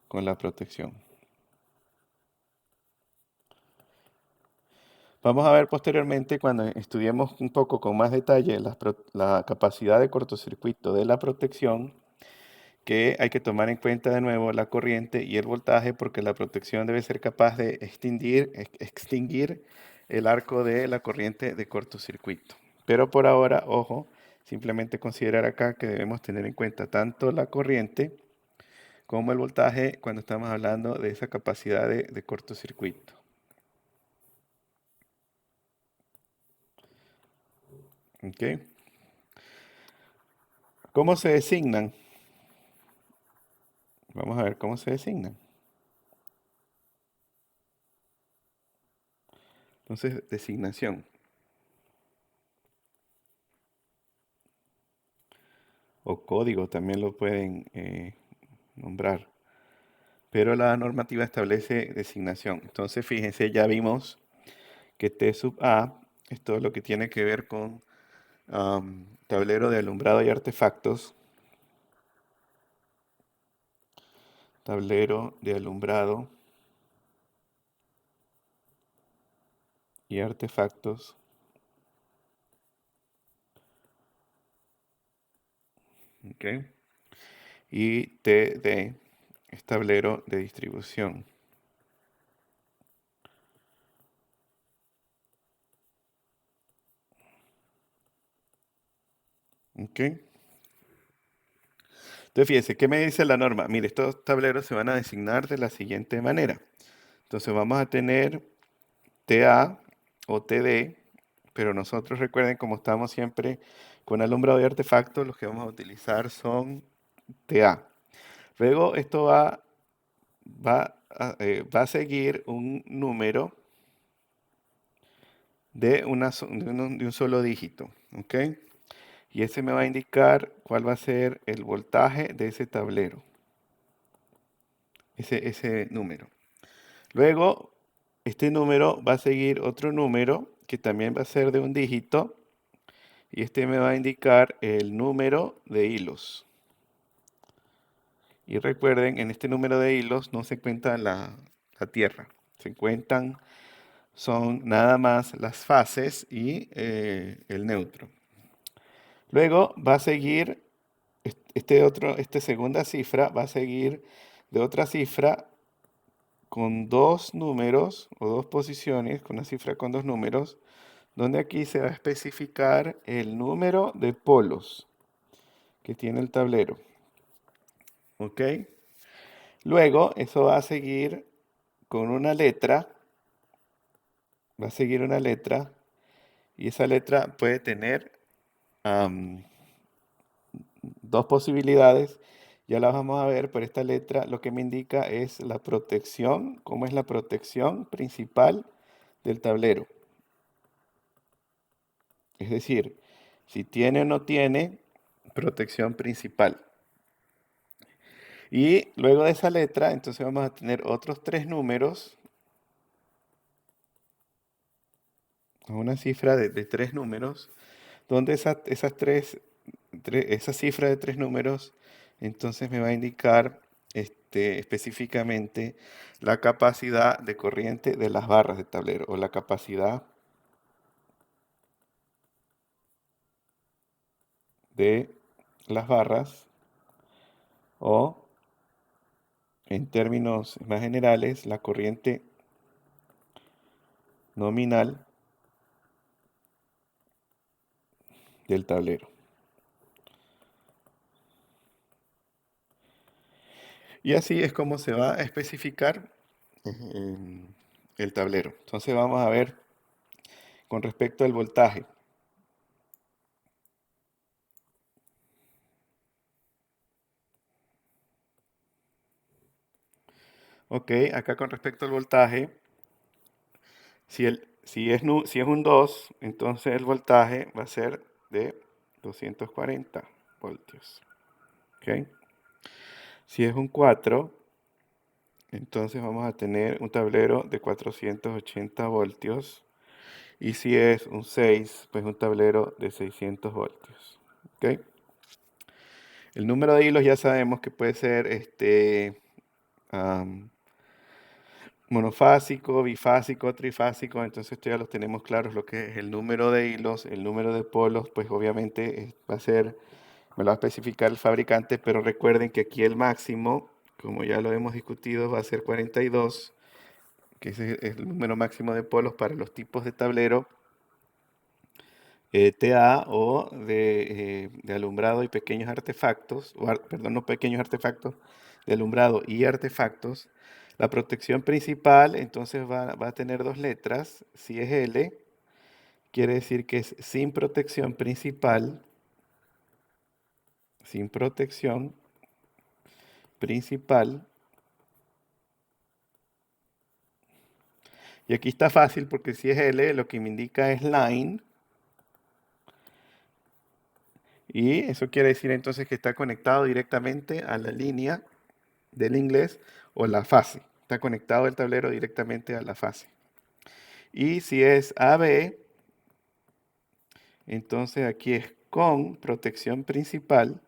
con la protección. Vamos a ver posteriormente, cuando estudiemos un poco con más detalle la capacidad de cortocircuito de la protección, que hay que tomar en cuenta de nuevo la corriente y el voltaje, porque la protección debe ser capaz de extinguir el arco de la corriente de cortocircuito. Pero por ahora, ojo, simplemente considerar acá que debemos tener en cuenta tanto la corriente como el voltaje cuando estamos hablando de esa capacidad de cortocircuito. ¿Ok? ¿Cómo se designan? Vamos a ver cómo se designan. Entonces, designación o código también lo pueden nombrar. Pero la normativa establece designación. Entonces, fíjense, ya vimos que T sub A es todo lo que tiene que ver con tablero de alumbrado y artefactos. Tablero de alumbrado y artefactos. ¿Ok? Y TD es tablero de distribución. ¿Ok? Entonces, fíjense, ¿qué me dice la norma? Mire, estos tableros se van a designar de la siguiente manera. Entonces, vamos a tener TA o TD, pero nosotros recuerden, como estamos siempre con alumbrado y artefactos, los que vamos a utilizar son TA. Luego, esto va a seguir un número de un solo dígito, ¿ok? Y ese me va a indicar cuál va a ser el voltaje de ese tablero, ese número. Luego, este número va a seguir otro número que también va a ser de un dígito y este me va a indicar el número de hilos. Y recuerden, en este número de hilos no se cuenta la tierra, se cuentan, son nada más las fases y el neutro. Luego va a seguir, esta segunda cifra va a seguir de otra cifra con dos números o dos posiciones, con una cifra con dos números, donde aquí se va a especificar el número de polos que tiene el tablero. ¿Ok? Luego, eso va a seguir con una letra, va a seguir una letra, y esa letra puede tener dos posibilidades. Ya las vamos a ver, pero esta letra lo que me indica es la protección, cómo es la protección principal del tablero. Es decir, si tiene o no tiene protección principal. Y luego de esa letra, entonces vamos a tener otros tres números, una cifra de tres números, donde esa cifra de tres números, entonces me va a indicar específicamente la capacidad de corriente de las barras del tablero, o la capacidad de las barras, o en términos más generales, la corriente nominal del tablero. Y así es como se va a especificar el tablero. Entonces vamos a ver con respecto al voltaje. Ok, acá con respecto al voltaje, si es un 2, entonces el voltaje va a ser de 240 voltios. ¿Ok? Si es un 4, entonces vamos a tener un tablero de 480 voltios. Y si es un 6, pues un tablero de 600 voltios. ¿Ok? El número de hilos ya sabemos que puede ser am, monofásico, bifásico, trifásico. Entonces esto ya los tenemos claros, lo que es el número de hilos, el número de polos, pues obviamente va a ser, me lo va a especificar el fabricante, pero recuerden que aquí el máximo, como ya lo hemos discutido, va a ser 42, que ese es el número máximo de polos para los tipos de tablero TA o de alumbrado y pequeños artefactos, perdón, no pequeños artefactos, de alumbrado y artefactos. La protección principal entonces va a tener dos letras. Si es L, quiere decir que es sin protección principal, sin protección principal. Y aquí está fácil porque si es L, lo que me indica es line. Y eso quiere decir entonces que está conectado directamente a la línea del inglés o la fase. Está conectado el tablero directamente a la fase. Y si es AB, entonces aquí es con protección principal.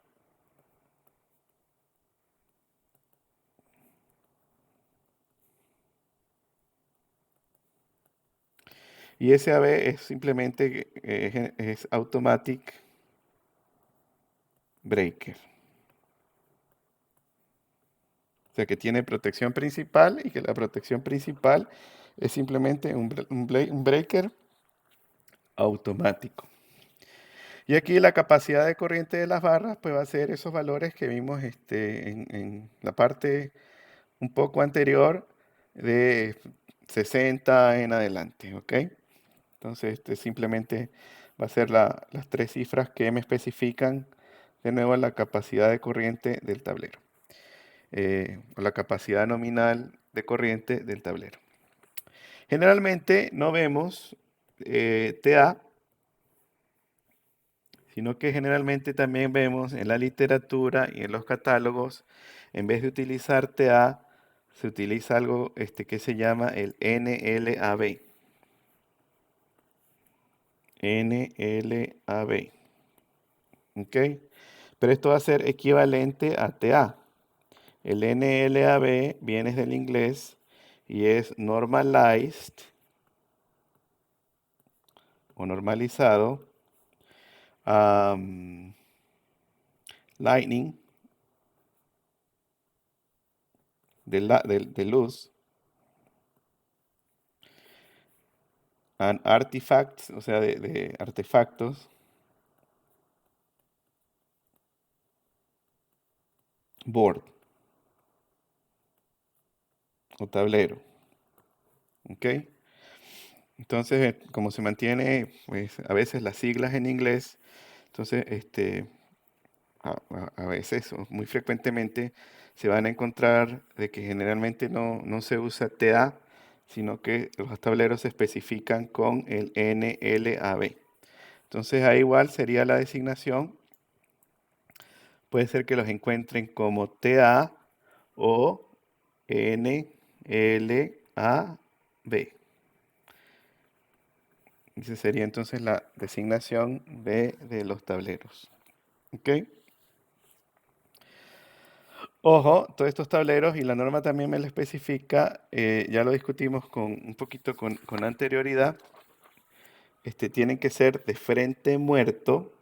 Y ese AB es simplemente es automatic breaker. O sea que tiene protección principal y que la protección principal es simplemente un breaker automático. Y aquí la capacidad de corriente de las barras pues va a ser esos valores que vimos en la parte un poco anterior de 60 en adelante, ¿ok? Entonces simplemente va a ser las tres cifras que me especifican de nuevo la capacidad de corriente del tablero, o la capacidad nominal de corriente del tablero. Generalmente no vemos TA, sino que generalmente también vemos en la literatura y en los catálogos, en vez de utilizar TA, se utiliza algo que se llama el NLAB. NLAB. ¿Ok? Pero esto va a ser equivalente a TA. El NLAB viene del inglés y es normalized o normalizado lightning de luz and artifacts, o sea, de artefactos, board o tablero. ¿Ok? Entonces, como se mantiene, pues a veces las siglas en inglés, entonces, a veces o muy frecuentemente se van a encontrar de que generalmente no se usa TA, sino que los tableros se especifican con el NLAB. Entonces, ahí igual sería la designación. Puede ser que los encuentren como TA o NLAB. Esa sería entonces la designación de los tableros. ¿Ok? Ojo, todos estos tableros y la norma también me lo especifica, ya lo discutimos un poquito con anterioridad, tienen que ser de frente muerto.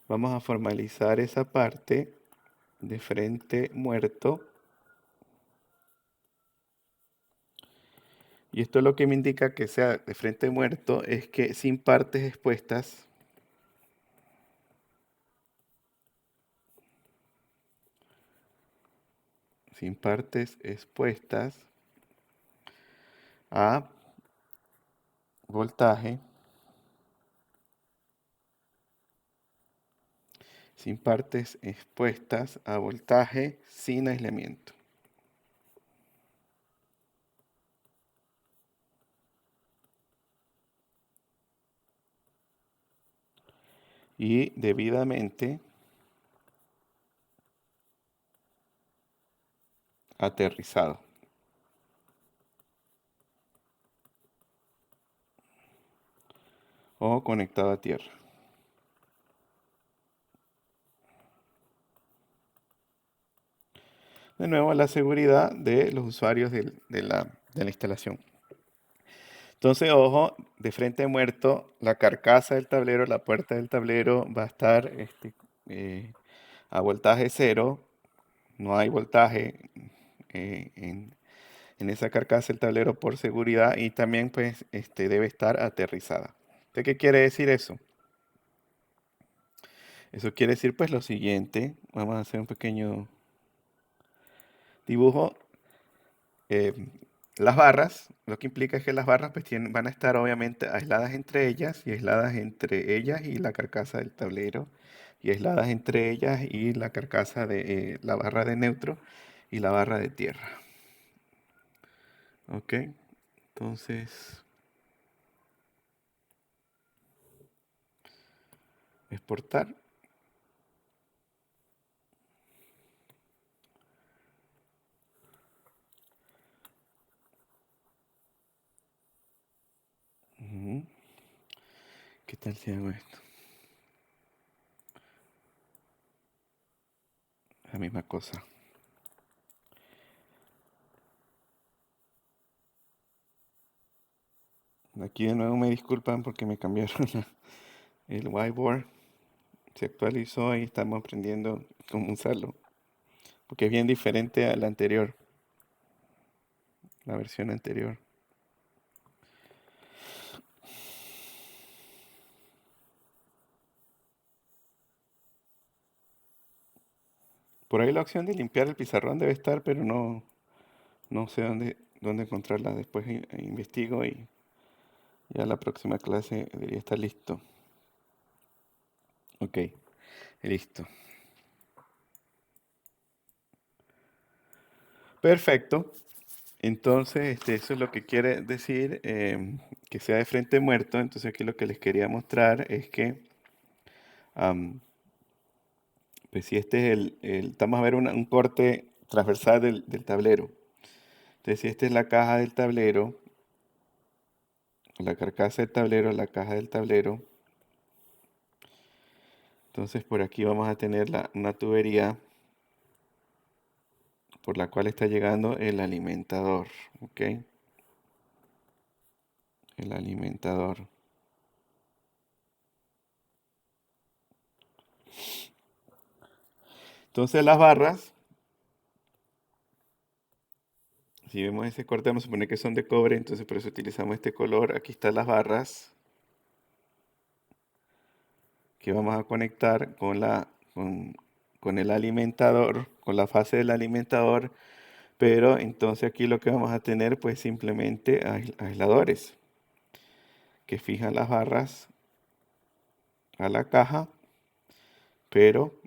Vamos a formalizar esa parte de frente muerto. Y esto lo que me indica que sea de frente muerto es que sin partes expuestas, sin partes expuestas a voltaje, sin partes expuestas a voltaje sin aislamiento. Y debidamente aterrizado o conectado a tierra. de nuevo la seguridad de los usuarios de la instalación. Entonces, ojo, de frente muerto, la carcasa del tablero, la puerta del tablero va a estar eh, a voltaje cero. No hay voltaje en esa carcasa del tablero por seguridad y también pues debe estar aterrizada. ¿De qué quiere decir eso? Eso quiere decir pues lo siguiente. Vamos a hacer un pequeño dibujo. Eh, las barras, lo que implica es que las barras pues van a estar obviamente aisladas entre ellas y aisladas entre ellas y la carcasa del tablero y aisladas entre ellas y la carcasa de la barra de neutro y la barra de tierra. Ok, entonces exportar. Ujú. ¿Qué tal si hago esto? La misma cosa. Aquí de nuevo me disculpan porque me cambiaron el whiteboard. Se actualizó y estamos aprendiendo cómo usarlo. Porque es bien diferente a la anterior, la versión anterior. Por ahí la opción de limpiar el pizarrón debe estar, pero no sé dónde encontrarla. Después investigo y ya la próxima clase debería estar listo. Ok, listo. Perfecto. Entonces, eso es lo que quiere decir que sea de frente muerto. Entonces, aquí lo que les quería mostrar es que, pues si este es estamos a ver un corte transversal del tablero. Entonces, si esta es la caja del tablero, la carcasa del tablero, la caja del tablero, entonces por aquí vamos a tener una tubería por la cual está llegando el alimentador, ¿ok? El alimentador. Entonces las barras, si vemos ese corte, vamos a suponer que son de cobre, entonces por eso utilizamos este color. Aquí están las barras que vamos a conectar con el alimentador, con la fase del alimentador, pero entonces aquí lo que vamos a tener pues simplemente aisladores que fijan las barras a la caja, pero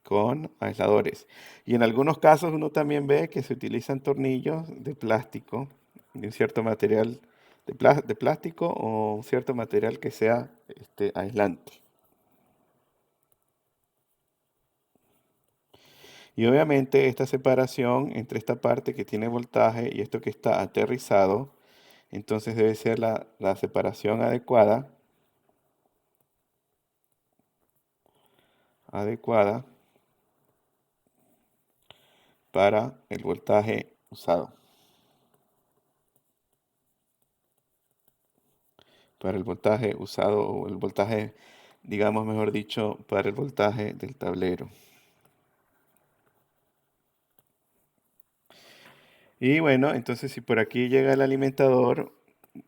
con aisladores. Y en algunos casos uno también ve que se utilizan tornillos de plástico, de un cierto material de plástico o un cierto material que sea aislante. Y obviamente esta separación entre esta parte que tiene voltaje y esto que está aterrizado, entonces debe ser la separación adecuada para el voltaje usado. Para el voltaje usado o el voltaje, digamos mejor dicho, para el voltaje del tablero. Y bueno, entonces si por aquí llega el alimentador,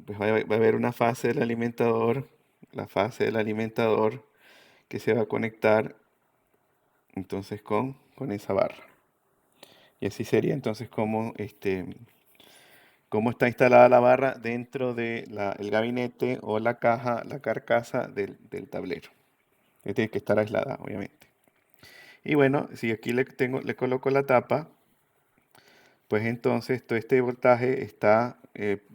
pues va a haber una fase del alimentador, la fase del alimentador que se va a conectar entonces con esa barra. Y así sería entonces cómo está instalada la barra dentro de el gabinete o la caja, la carcasa del tablero. Que tiene que estar aislada, obviamente. Y bueno, si aquí le coloco la tapa, pues entonces todo este voltaje está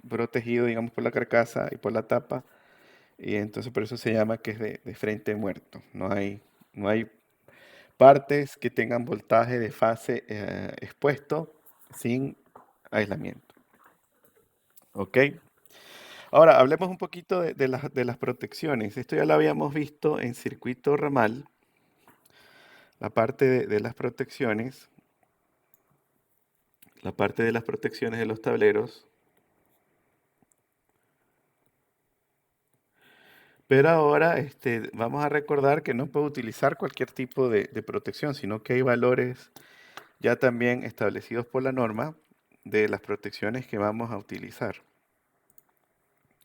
protegido, digamos, por la carcasa y por la tapa. Y entonces por eso se llama que es de frente muerto. No hay partes que tengan voltaje de fase expuesto sin aislamiento. ¿Ok? Ahora, hablemos un poquito de las protecciones. Esto ya lo habíamos visto en circuito ramal, la parte de las protecciones. la parte de las protecciones de los tableros. Pero ahora vamos a recordar que no puedo utilizar cualquier tipo de protección, sino que hay valores ya también establecidos por la norma de las protecciones que vamos a utilizar.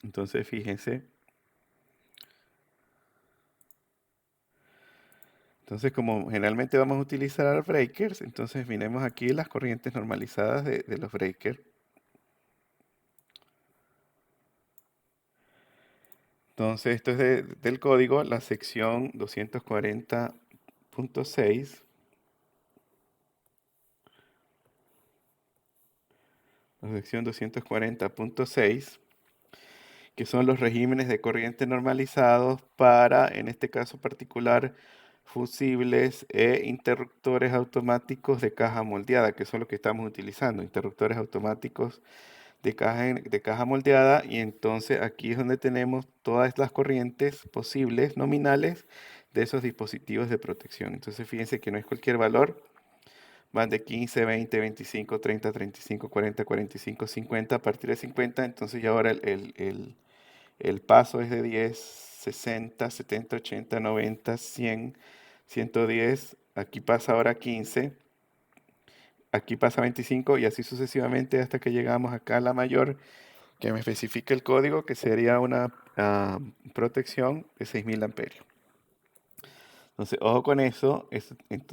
Entonces, fíjense. Entonces, como generalmente vamos a utilizar breakers, entonces miremos aquí las corrientes normalizadas de los breakers. Entonces, esto es del código, la sección 240.6. La sección 240.6, que son los regímenes de corriente normalizados para, en este caso particular, fusibles e interruptores automáticos de caja moldeada, que son los que estamos utilizando, interruptores automáticos de caja moldeada. Y entonces aquí es donde tenemos todas las corrientes posibles nominales de esos dispositivos de protección. Entonces fíjense que no es cualquier valor, van de 15, 20, 25, 30, 35, 40, 45, 50, a partir de 50. Entonces ya ahora el paso es de 10, 60, 70, 80, 90, 100, 110. Aquí pasa ahora 15, aquí pasa 25 y así sucesivamente hasta que llegamos acá a la mayor, que me especifica el código, que sería una protección de 6000 amperios. Entonces, ojo con eso,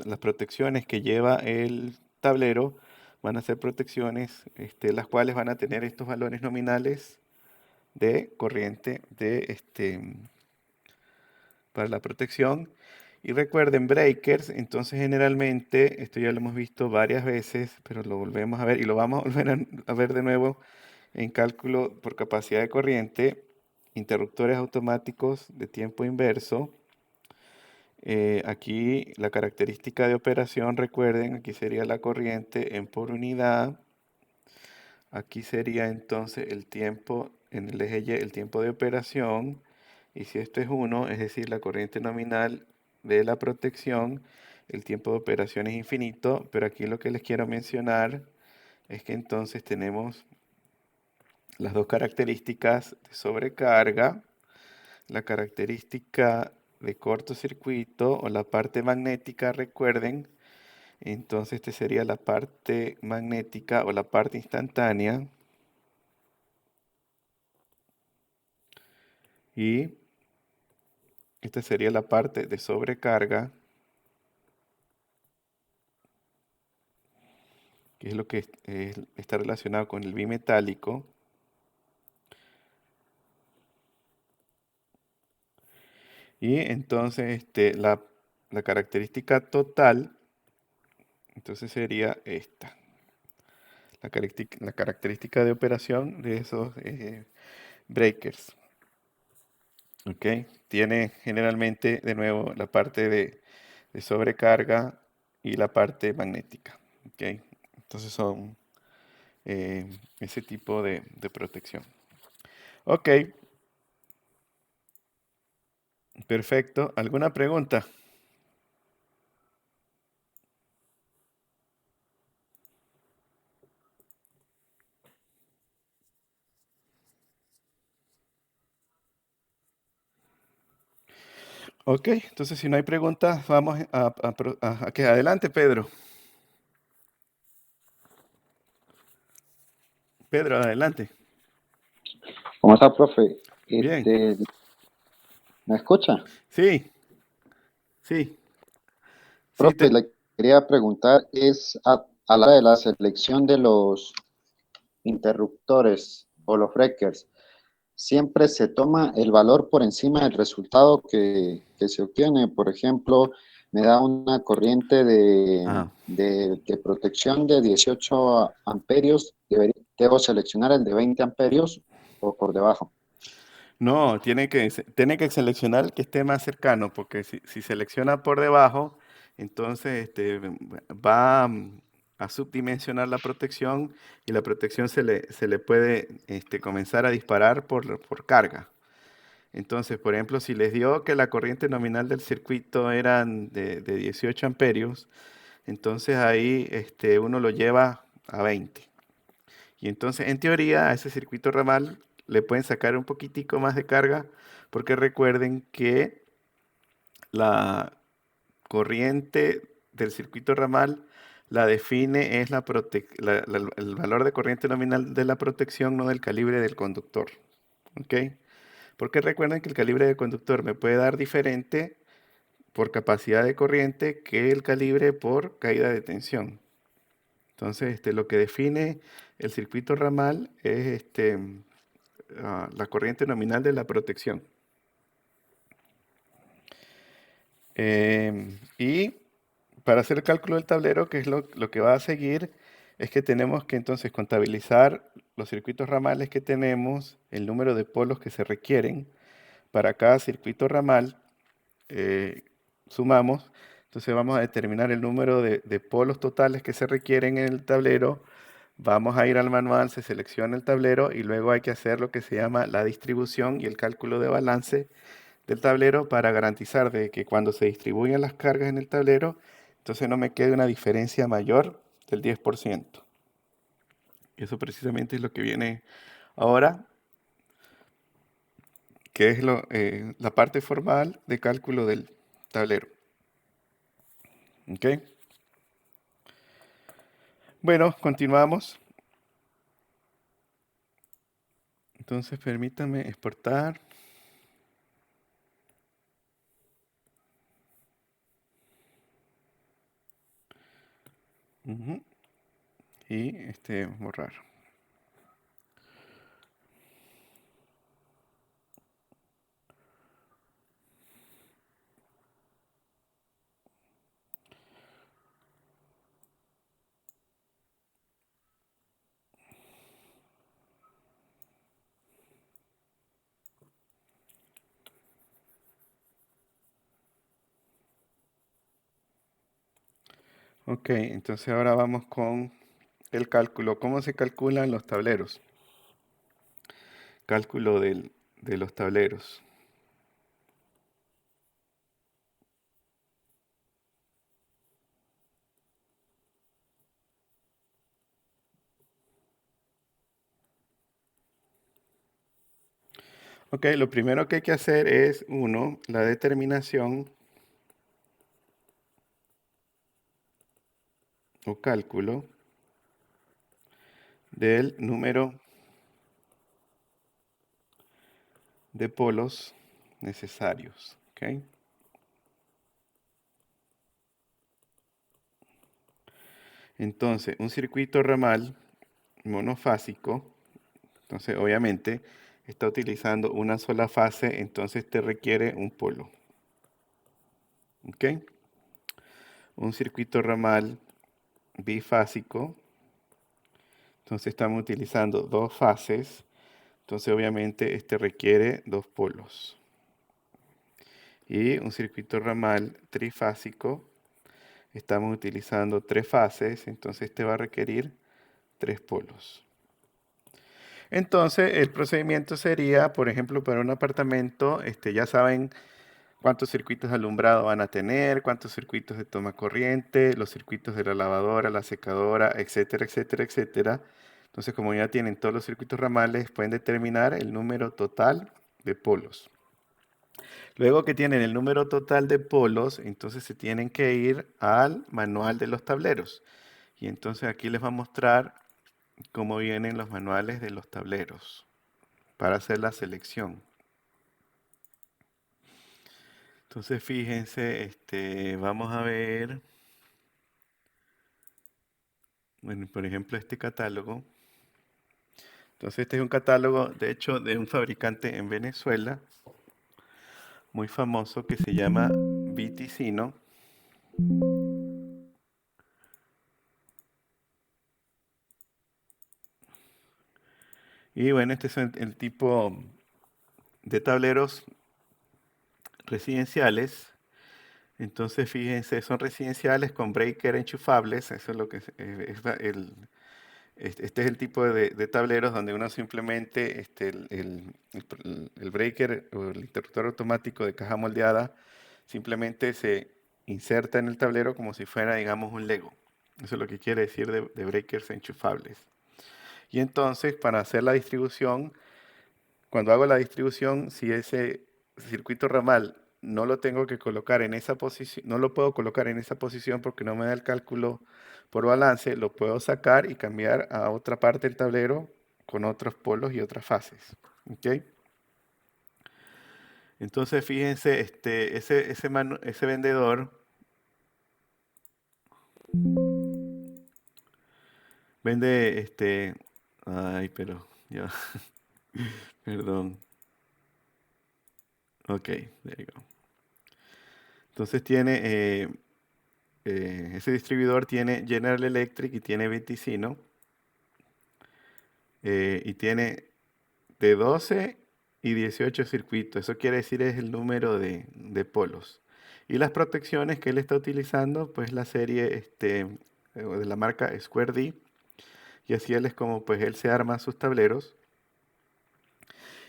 las protecciones que lleva el tablero van a ser protecciones las cuales van a tener estos valores nominales de corriente para la protección. Y recuerden, breakers, entonces generalmente, esto ya lo hemos visto varias veces, pero lo volvemos a ver y lo vamos a volver a ver de nuevo en cálculo por capacidad de corriente, interruptores automáticos de tiempo inverso. Aquí la característica de operación, recuerden, aquí sería la corriente en por unidad. Aquí sería entonces el tiempo en el eje Y, el tiempo de operación. Y si esto es 1, es decir, la corriente nominal de la protección, el tiempo de operación es infinito. Pero aquí lo que les quiero mencionar es que entonces tenemos las dos características de sobrecarga, la característica de cortocircuito o la parte magnética, recuerden. Entonces, esta sería la parte magnética o la parte instantánea. Y esta sería la parte de sobrecarga, que es lo que está relacionado con el bimetálico. Y entonces la característica total, entonces sería esta. La característica de operación de esos breakers. ¿Ok? Tiene generalmente, de nuevo, la parte de sobrecarga y la parte magnética. ¿Ok? Entonces son ese tipo de protección. Ok, perfecto. ¿Alguna pregunta? Ok, entonces si no hay preguntas, vamos a que adelante, Pedro. Pedro, adelante. ¿Cómo está, profe? Bien. ¿Me escucha? Sí, sí, sí. Profe, le quería preguntar, a la hora de la selección de los interruptores o los breakers, ¿siempre se toma el valor por encima del resultado que se obtiene? Por ejemplo, me da una corriente Ah, de protección de 18 amperios, ¿debo seleccionar el de 20 amperios o por debajo? no, tiene que seleccionar el que esté más cercano, porque si selecciona por debajo, entonces va a subdimensionar la protección y la protección se le puede comenzar a disparar por carga. Entonces, por ejemplo, si les dio que la corriente nominal del circuito eran de 18 amperios, entonces ahí uno lo lleva a 20. Y entonces, en teoría, a ese circuito ramal le pueden sacar un poquitico más de carga, porque recuerden que la corriente del circuito ramal la define es el valor de corriente nominal de la protección, no del calibre del conductor. ¿Ok? Porque recuerden que el calibre del conductor me puede dar diferente por capacidad de corriente que el calibre por caída de tensión. Entonces, lo que define el circuito ramal es la corriente nominal de la protección. Y para hacer el cálculo del tablero, que es lo que va a seguir, es que tenemos que entonces contabilizar los circuitos ramales que tenemos, el número de polos que se requieren para cada circuito ramal, eh, sumamos, entonces vamos a determinar el número de polos totales que se requieren en el tablero, vamos a ir al manual, se selecciona el tablero y luego hay que hacer lo que se llama la distribución y el cálculo de balance del tablero para garantizar de que cuando se distribuyan las cargas en el tablero, entonces no me quede una diferencia mayor del 10%. Y eso precisamente es lo que viene ahora, que es la parte formal de cálculo del tablero. ¿Ok? Bueno, continuamos. Entonces permítanme exportar. Ujú. Y borrar. Ok, entonces ahora vamos con el cálculo. ¿Cómo se calculan los tableros? Cálculo de los tableros. Ok, lo primero que hay que hacer es, la determinación o cálculo del número de polos necesarios. ¿Ok? Entonces, un circuito ramal monofásico, entonces obviamente está utilizando una sola fase, entonces te requiere un polo. ¿Ok? Un circuito ramal bifásico, entonces estamos utilizando dos fases, entonces obviamente requiere dos polos. Y un circuito ramal trifásico, estamos utilizando tres fases, entonces va a requerir tres polos. Entonces, el procedimiento sería, por ejemplo, para un apartamento, ya saben cuántos circuitos de alumbrado van a tener, cuántos circuitos de toma corriente, los circuitos de la lavadora, la secadora, etcétera, etcétera, etcétera. Entonces, como ya tienen todos los circuitos ramales, pueden determinar el número total de polos. Luego que tienen el número total de polos, entonces se tienen que ir al manual de los tableros. Y entonces aquí les va a mostrar cómo vienen los manuales de los tableros para hacer la selección. Entonces fíjense, vamos a ver, bueno, por ejemplo, este catálogo. Entonces este es un catálogo, de hecho, de un fabricante en Venezuela, muy famoso, que se llama Viticino. Y bueno, este es el tipo de tableros residenciales. Entonces, fíjense, son residenciales con breaker enchufables. Eso es lo que este es el tipo de tableros donde uno simplemente, el breaker o el interruptor automático de caja moldeada simplemente se inserta en el tablero como si fuera, digamos, un Lego. Eso es lo que quiere decir de breakers enchufables. Y entonces, para hacer la distribución, cuando hago la distribución, si ese circuito ramal no lo tengo que colocar en esa posición, no lo puedo colocar en esa posición porque no me da el cálculo por balance, lo puedo sacar y cambiar a otra parte del tablero con otros polos y otras fases. ¿Ok? Entonces, fíjense, ese vendedor vende, ay, pero, ya, perdón. Ok, there you go. Entonces ese distribuidor tiene General Electric y tiene Viticino. Y tiene de 12 y 18 circuitos. Eso quiere decir es el número de polos. Y las protecciones que él está utilizando, pues la serie de la marca Square D. Y así él es como pues él se arma sus tableros.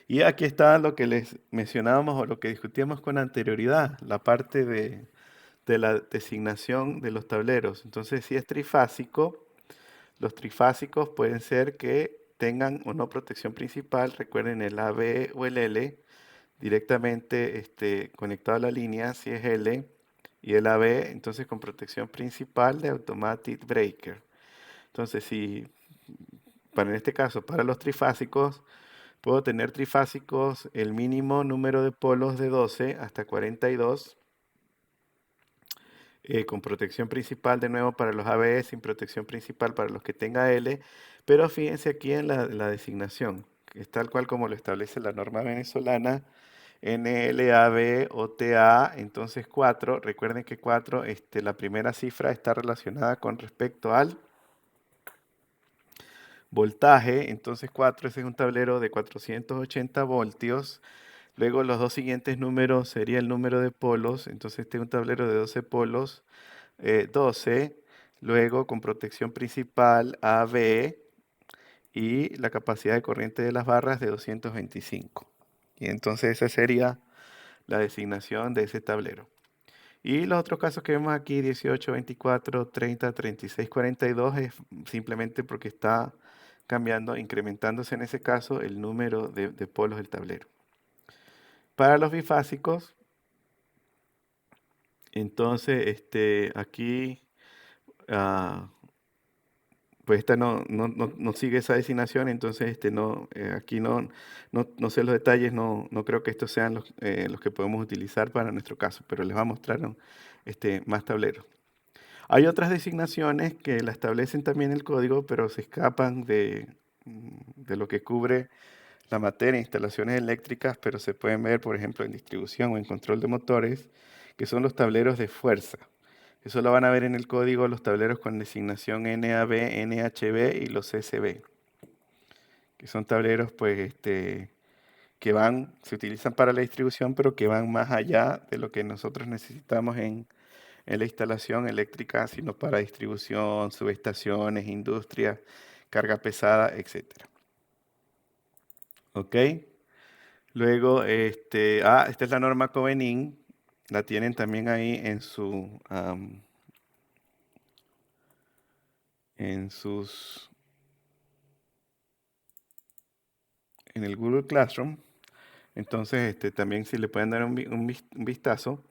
Y aquí está lo que les mencionábamos o lo que discutíamos con anterioridad, la parte de la designación de los tableros. Entonces, si es trifásico, los trifásicos pueden ser que tengan o no protección principal. Recuerden el AB o el L directamente conectado a la línea, si es L, y el AB, entonces con protección principal de Automatic Breaker. Entonces, si en este caso, para los trifásicos, puedo tener trifásicos el mínimo número de polos de 12 hasta 42, con protección principal de nuevo para los ABE, sin protección principal para los que tenga L, pero fíjense aquí en la designación, que es tal cual como lo establece la norma venezolana, NLAB OTA, entonces 4, recuerden que 4, la primera cifra está relacionada con respecto al voltaje, entonces 4, ese es un tablero de 480 voltios. Luego los dos siguientes números sería el número de polos, entonces este es un tablero de 12 polos, 12, luego con protección principal AB y la capacidad de corriente de las barras de 225. Y entonces esa sería la designación de ese tablero. Y los otros casos que vemos aquí, 18, 24, 30, 36, 42, es simplemente porque está cambiando, incrementándose en ese caso el número de polos del tablero. Para los bifásicos, entonces aquí pues esta no sigue esa designación, entonces aquí no sé los detalles, no creo que estos sean los que podemos utilizar para nuestro caso, pero les voy a mostrar más tableros. Hay otras designaciones que la establecen también el código, pero se escapan de lo que cubre la materia de instalaciones eléctricas, pero se pueden ver, por ejemplo, en distribución o en control de motores, que son los tableros de fuerza. Eso lo van a ver en el código, los tableros con designación NAB, NHB y los CCB, que son tableros pues, se utilizan para la distribución, pero que van más allá de lo que nosotros necesitamos en la instalación eléctrica, sino para distribución, subestaciones, industrias, carga pesada, etc. ¿Ok? Luego, esta es la norma Covenin, la tienen también ahí en el Google Classroom. Entonces, también si le pueden dar un vistazo.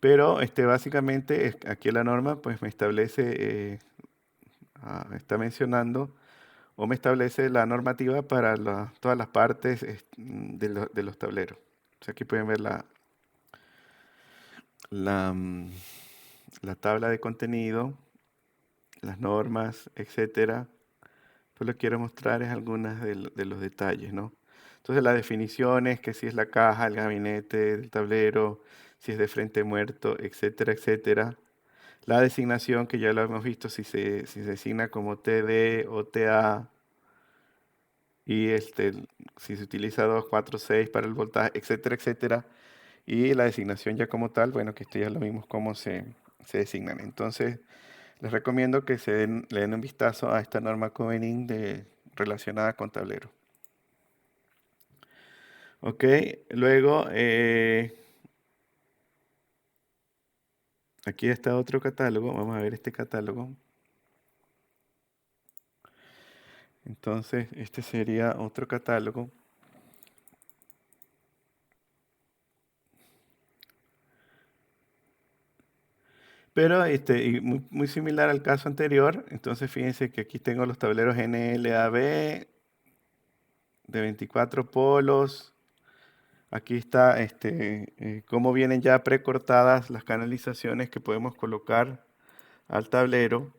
Pero básicamente aquí la norma pues me establece, está mencionando o me establece la normativa para todas las partes de los tableros. O sea, aquí pueden ver la tabla de contenido, las normas, etcétera. Pues lo que quiero mostrar es algunas de los detalles, ¿no? Entonces las definiciones, que si es la caja, el gabinete, el tablero, si es de frente muerto, etcétera, etcétera. La designación, que ya lo hemos visto, si se designa como TD o TA, y si se utiliza 2, 4, 6 para el voltaje, etcétera, etcétera. Y la designación ya como tal, bueno, que esto ya lo vimos cómo se designan. Entonces, les recomiendo que le den un vistazo a esta norma Covening relacionada con tablero. Ok, luego aquí está otro catálogo. Vamos a ver este catálogo. Entonces, este sería otro catálogo. Pero y muy similar al caso anterior. Entonces, fíjense que aquí tengo los tableros NLAB de 24 polos. Aquí está cómo vienen ya precortadas las canalizaciones que podemos colocar al tablero.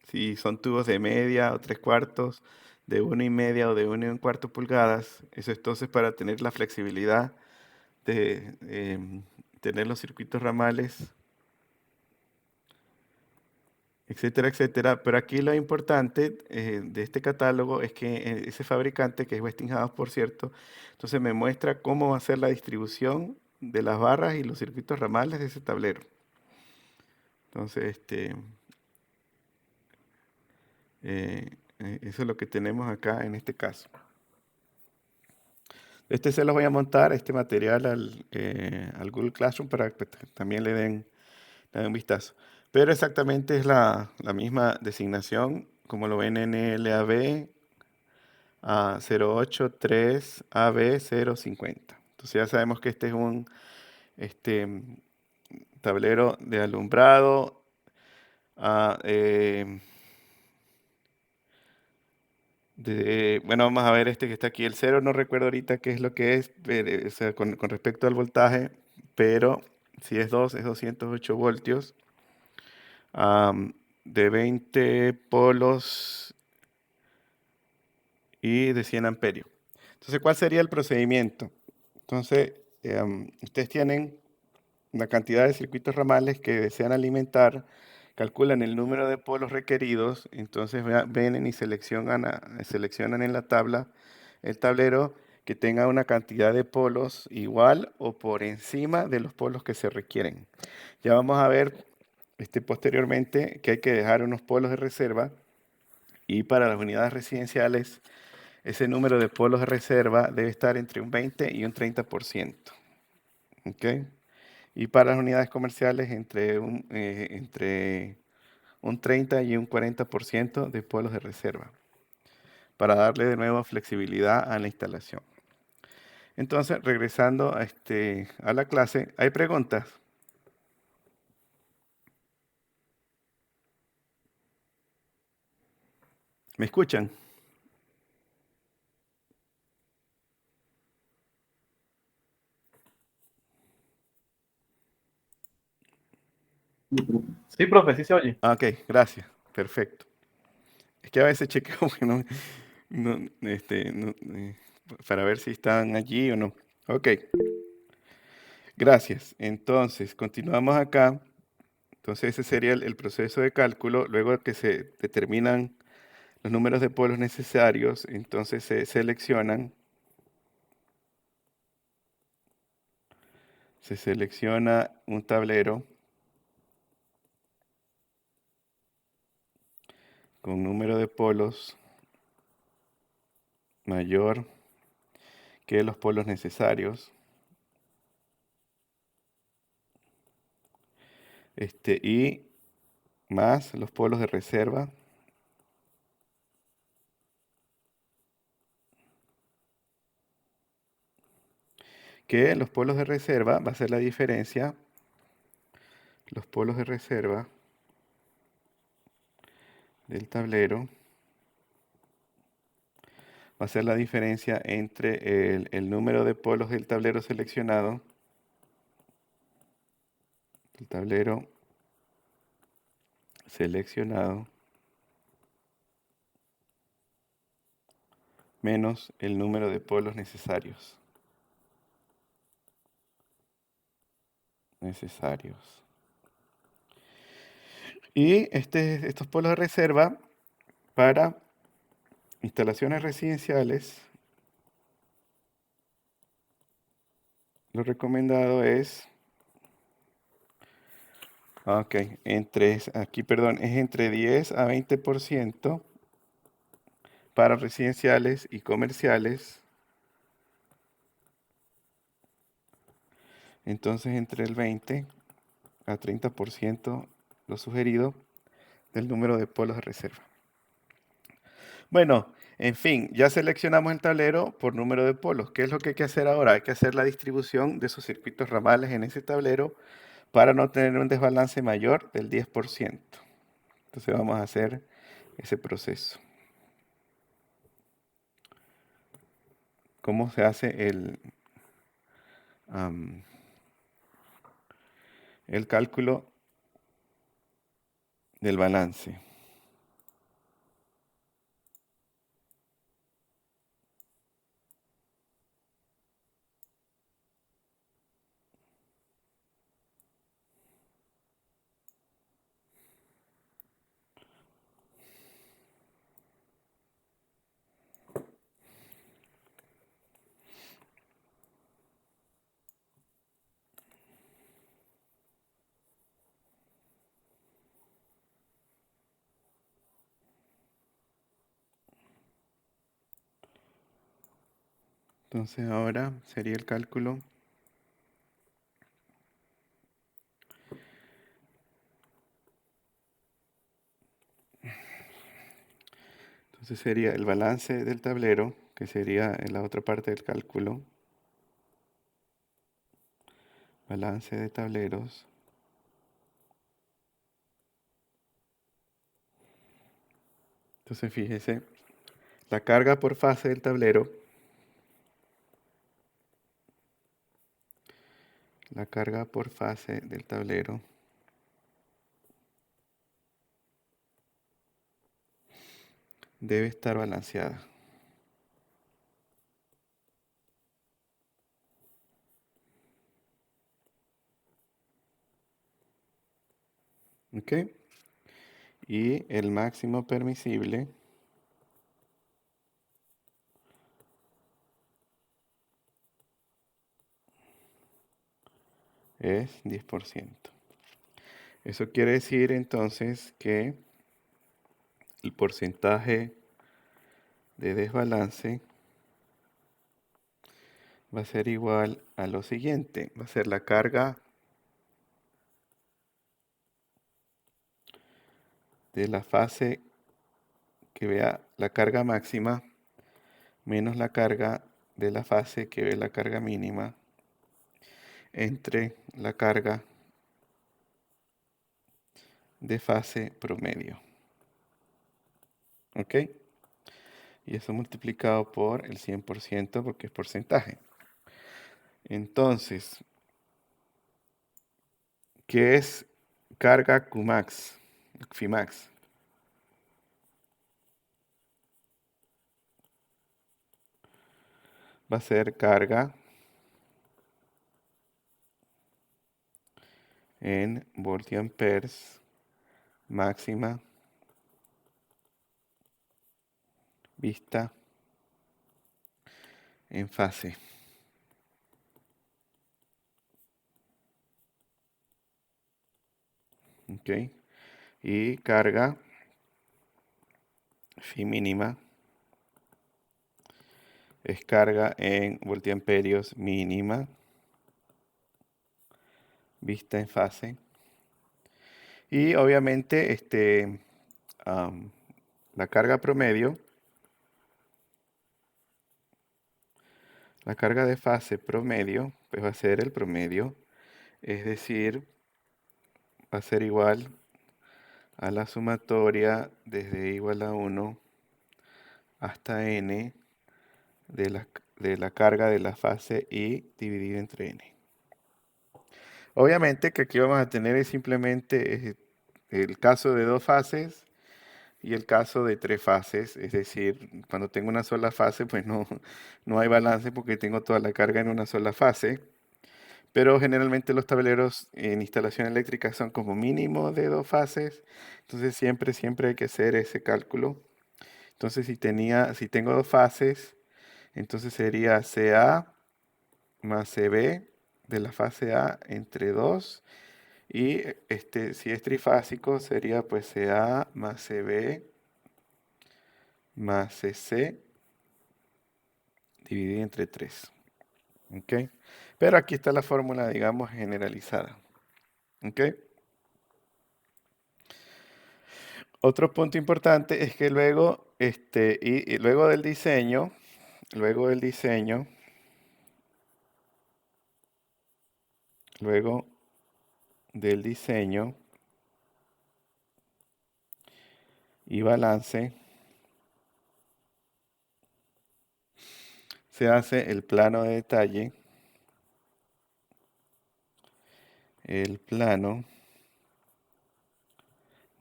Si son tubos de media o 3/4, de 1,5 o de 1,25 pulgadas. Eso entonces para tener la flexibilidad de tener los circuitos ramales, etcétera, etcétera. Pero aquí lo importante de este catálogo es que ese fabricante, que es Westinghouse, por cierto, entonces me muestra cómo va a ser la distribución de las barras y los circuitos ramales de ese tablero. Entonces, eso es lo que tenemos acá en este caso. Se los voy a montar, este material, al Google Classroom para que también le den un vistazo. Pero exactamente es la misma designación, como lo ven en LAB a 083 AB 050. Entonces ya sabemos que este es un este, tablero de alumbrado. Bueno, vamos a ver este que está aquí. El 0 no recuerdo ahorita qué es lo que es, pero, o sea, con respecto al voltaje, pero si es 2, es 208 voltios. De 20 polos y de 100 amperios. Entonces, ¿cuál sería el procedimiento? Entonces, ustedes tienen la cantidad de circuitos ramales que desean alimentar, calculan el número de polos requeridos, entonces ven y seleccionan en la tabla el tablero que tenga una cantidad de polos igual o por encima de los polos que se requieren. Ya vamos a ver posteriormente que hay que dejar unos polos de reserva, y para las unidades residenciales ese número de polos de reserva debe estar entre un 20 y un 30%. ¿Ok? Y para las unidades comerciales entre un 30 y un 40% de polos de reserva, para darle de nuevo flexibilidad a la instalación. Entonces, regresando a la clase, ¿hay preguntas? ¿Me escuchan? Sí, profe, sí se oye. Ok, gracias. Perfecto. Es que a veces chequeo que para ver si están allí o no. Ok, gracias. Entonces, continuamos acá. Entonces, ese sería el proceso de cálculo. Luego que se determinan los números de polos necesarios, entonces se selecciona un tablero con número de polos mayor que los polos necesarios. Y más los polos de reserva. Que los polos de reserva va a ser la diferencia. Los polos de reserva del tablero va a ser la diferencia entre el número de polos del tablero seleccionado, el tablero seleccionado, menos el número de polos necesarios. Y estos polos de reserva para instalaciones residenciales, lo recomendado es, es entre 10 a 20% para residenciales y comerciales. Entonces entre el 20 a 30% lo sugerido del número de polos de reserva. Bueno, en fin, ya seleccionamos el tablero por número de polos. ¿Qué es lo que hay que hacer ahora? Hay que hacer la distribución de esos circuitos ramales en ese tablero para no tener un desbalance mayor del 10%. Entonces vamos a hacer ese proceso. ¿Cómo se hace el cálculo del balance? Entonces ahora sería el cálculo entonces sería el balance del tablero, que sería en la otra parte del cálculo. Balance de tableros. Entonces fíjese, la carga por fase del tablero, la carga por fase del tablero debe estar balanceada. ¿Ok? Y el máximo permisible es 10%. Eso quiere decir entonces que el porcentaje de desbalance va a ser igual a lo siguiente. Va a ser la carga de la fase que vea la carga máxima menos la carga de la fase que ve la carga mínima entre la carga de fase promedio. ¿Ok? Y eso multiplicado por el 100% porque es porcentaje. Entonces, ¿qué es carga Qmax? Qmax. Va a ser carga en voltiamperes máxima vista en fase. ¿Ok? Y carga phi mínima es carga en voltiamperios mínima vista en fase. Y obviamente la carga promedio, la carga de fase promedio, pues va a ser el promedio, es decir, va a ser igual a la sumatoria desde igual a 1 hasta n de la carga de la fase I dividida entre n. Obviamente que aquí vamos a tener es simplemente el caso de dos fases y el caso de tres fases, es decir, cuando tengo una sola fase, pues no hay balance porque tengo toda la carga en una sola fase. Pero generalmente los tableros en instalación eléctrica son como mínimo de dos fases, entonces siempre hay que hacer ese cálculo. Entonces si tengo dos fases, entonces sería CA más CB de la fase A entre 2 y si es trifásico sería pues CA más CB más CC dividido entre 3. ¿Ok? Pero aquí está la fórmula, digamos, generalizada. ¿Ok? Otro punto importante es que luego, y luego del diseño, luego del diseño, luego del diseño y balance, se hace el plano de detalle, el plano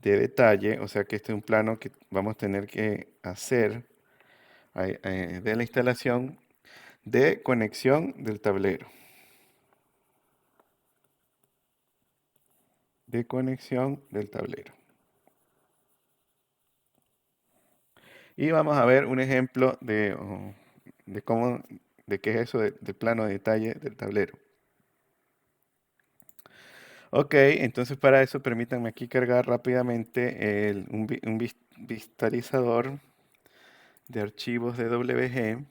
de detalle, o sea que este es un plano que vamos a tener que hacer de la instalación de conexión del tablero. De conexión del tablero. Y vamos a ver un ejemplo de cómo, de qué es eso del plano de detalle del tablero. Ok, entonces para eso permítanme aquí cargar rápidamente un visualizador de archivos de WG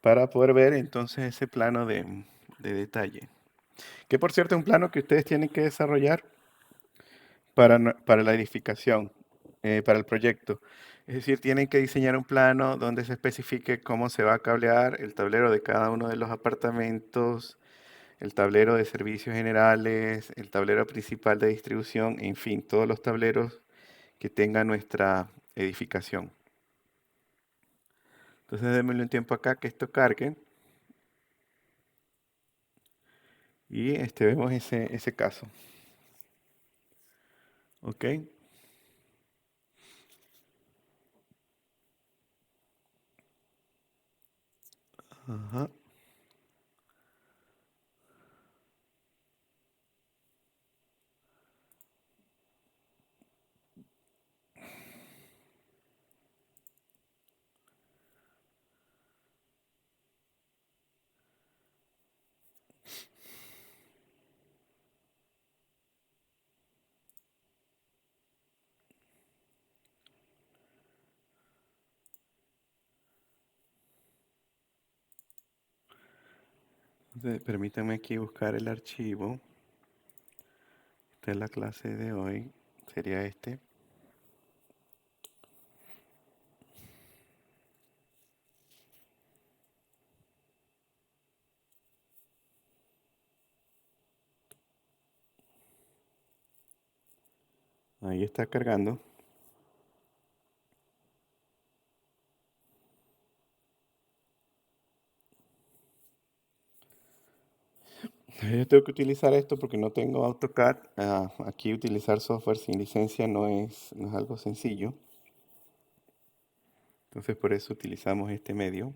para poder ver entonces ese plano de detalle. Que por cierto es un plano que ustedes tienen que desarrollar para la edificación, para el proyecto. Es decir, tienen que diseñar un plano donde se especifique cómo se va a cablear el tablero de cada uno de los apartamentos, el tablero de servicios generales, el tablero principal de distribución, en fin, todos los tableros que tenga nuestra edificación. Entonces démosle un tiempo acá que esto cargue y vemos ese caso. ¿Ok? Ajá. Entonces, permítanme aquí buscar el archivo. Esta es la clase de hoy. Sería este. Ahí está cargando. Yo tengo que utilizar esto porque no tengo AutoCAD. Aquí utilizar software sin licencia no es algo sencillo. Entonces por eso utilizamos este medio.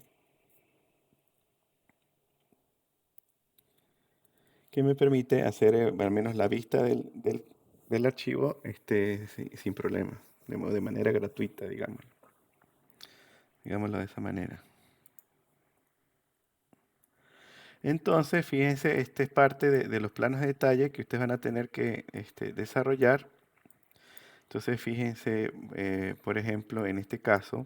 Que me permite hacer al menos la vista del archivo sin problemas. De manera gratuita, digámoslo. Digámoslo de esa manera. Entonces, fíjense, esta es parte de los planos de detalle que ustedes van a tener que desarrollar. Entonces, fíjense, por ejemplo, en este caso,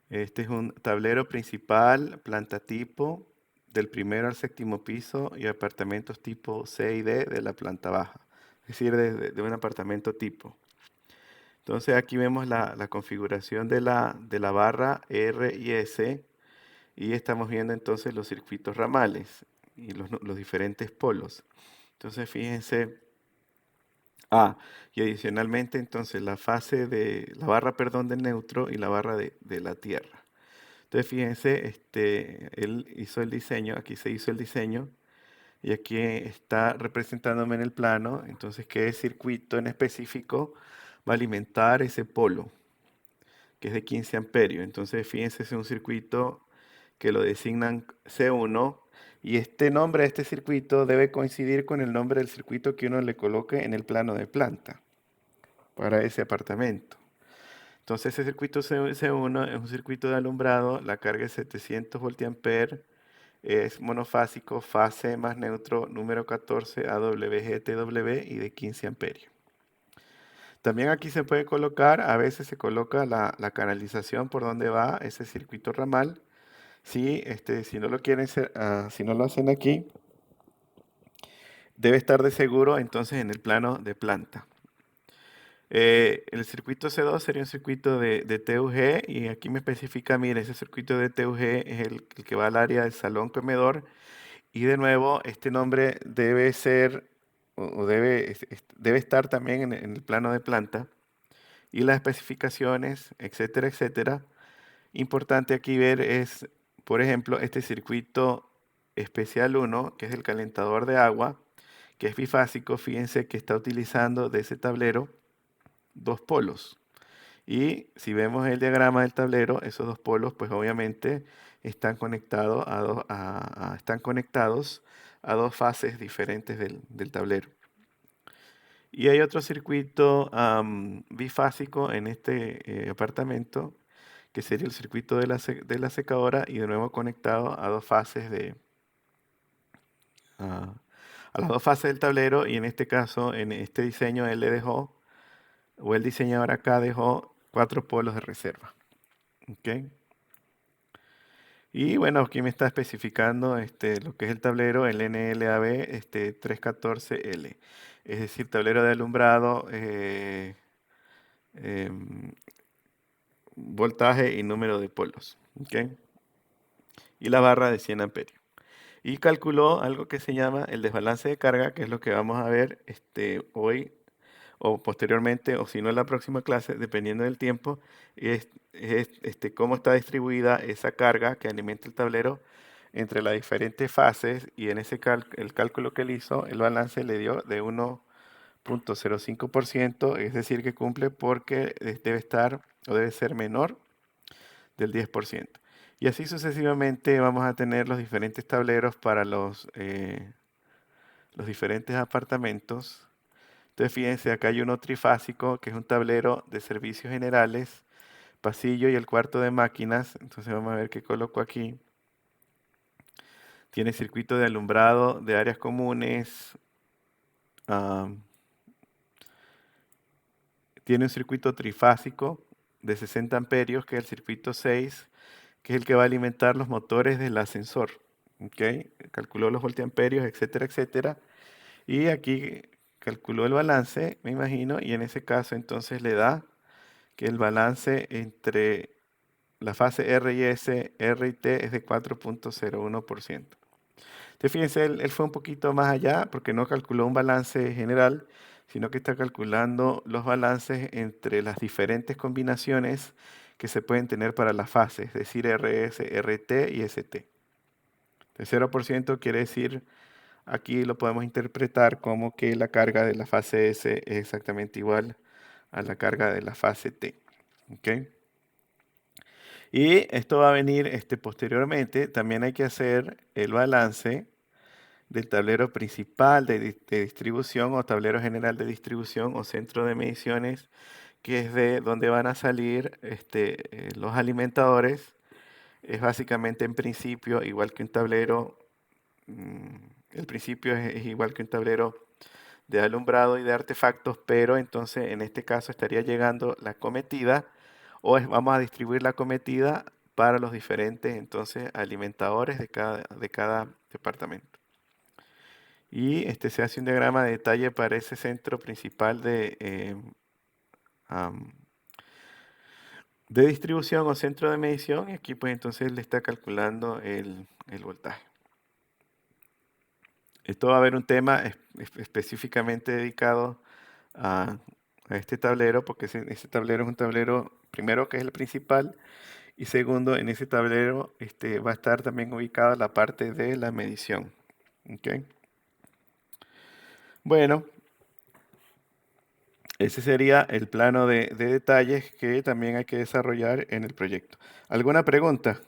este es un tablero principal, planta tipo, del primero al séptimo piso y apartamentos tipo C y D de la planta baja. Es decir, de un apartamento tipo. Entonces, aquí vemos la configuración de la barra R y S. Y estamos viendo entonces los circuitos ramales y los diferentes polos. Entonces fíjense, y adicionalmente entonces la fase de la barra, perdón, del neutro y la barra de la tierra. Entonces fíjense, él hizo el diseño, aquí se hizo el diseño y aquí está representándome en el plano, entonces qué circuito en específico va a alimentar ese polo, que es de 15 amperios. Entonces fíjense, es un circuito que lo designan C1 y este nombre de este circuito debe coincidir con el nombre del circuito que uno le coloque en el plano de planta para ese apartamento. Entonces ese circuito C1 es un circuito de alumbrado, la carga es 700 voltiamperes, es monofásico, fase más neutro, número 14, AWGTW y de 15 amperios. También aquí se puede colocar, a veces se coloca la canalización por donde va ese circuito ramal. Si no lo quieren si no lo hacen aquí, debe estar de seguro entonces en el plano de planta. El circuito C2 sería un circuito de TUG y aquí me especifica, mire, ese circuito de TUG es el que va al área del salón comedor y de nuevo este nombre debe ser o debe estar también en el plano de planta y las especificaciones, etcétera, etcétera. Importante aquí ver es, por ejemplo, este circuito especial 1, que es el calentador de agua, que es bifásico. Fíjense que está utilizando de ese tablero dos polos. Y si vemos el diagrama del tablero, esos dos polos, pues obviamente están conectados a dos fases diferentes del tablero. Y hay otro circuito bifásico en este apartamento, que sería el circuito de la secadora y de nuevo conectado a dos fases a, a las dos fases del tablero. Y en este caso, en este diseño, él le dejó, o el diseñador acá dejó 4 polos de reserva. ¿Ok? Y bueno, aquí me está especificando lo que es el tablero, el NLAB 314L. Es decir, tablero de alumbrado, em, voltaje y número de polos. ¿Ok? Y la barra de 100 amperios. Y calculó algo que se llama el desbalance de carga, que es lo que vamos a ver hoy o posteriormente, o si no en la próxima clase, dependiendo del tiempo, cómo está distribuida esa carga que alimenta el tablero entre las diferentes fases, y en el cálculo que él hizo, el balance le dio de 1,05%, es decir, que cumple porque debe estar o debe ser menor del 10%. Y así sucesivamente vamos a tener los diferentes tableros para los diferentes apartamentos. Entonces fíjense, acá hay uno trifásico, que es un tablero de servicios generales, pasillo y el cuarto de máquinas. Entonces vamos a ver qué coloco aquí. Tiene circuito de alumbrado de áreas comunes. Tiene un circuito trifásico de 60 amperios, que es el circuito 6, que es el que va a alimentar los motores del ascensor. ¿Ok? Calculó los voltiamperios, etcétera, etcétera. Y aquí calculó el balance, me imagino, y en ese caso entonces le da que el balance entre la fase R y S, R y T es de 4,01%. Entonces fíjense, él fue un poquito más allá porque no calculó un balance general, sino que está calculando los balances entre las diferentes combinaciones que se pueden tener para las fases, es decir, RS, RT y ST. El 0% quiere decir, aquí lo podemos interpretar como que la carga de la fase S es exactamente igual a la carga de la fase T. ¿Ok? Y esto va a venir posteriormente. También hay que hacer el balance del tablero principal de distribución o tablero general de distribución o centro de mediciones, que es de donde van a salir los alimentadores. Es básicamente en principio igual que un tablero, mm, el principio es igual que un tablero de alumbrado y de artefactos, pero entonces en este caso estaría llegando la cometida vamos a distribuir la cometida para los diferentes entonces alimentadores de cada departamento. Y se hace un diagrama de detalle para ese centro principal de distribución o centro de medición, y aquí pues entonces le está calculando el voltaje. Esto va a haber un tema específicamente dedicado a este tablero, porque ese tablero es un tablero, primero, que es el principal, y segundo, en ese tablero va a estar también ubicada la parte de la medición. ¿Ok? Bueno, ese sería el plano de detalles que también hay que desarrollar en el proyecto. ¿Alguna pregunta?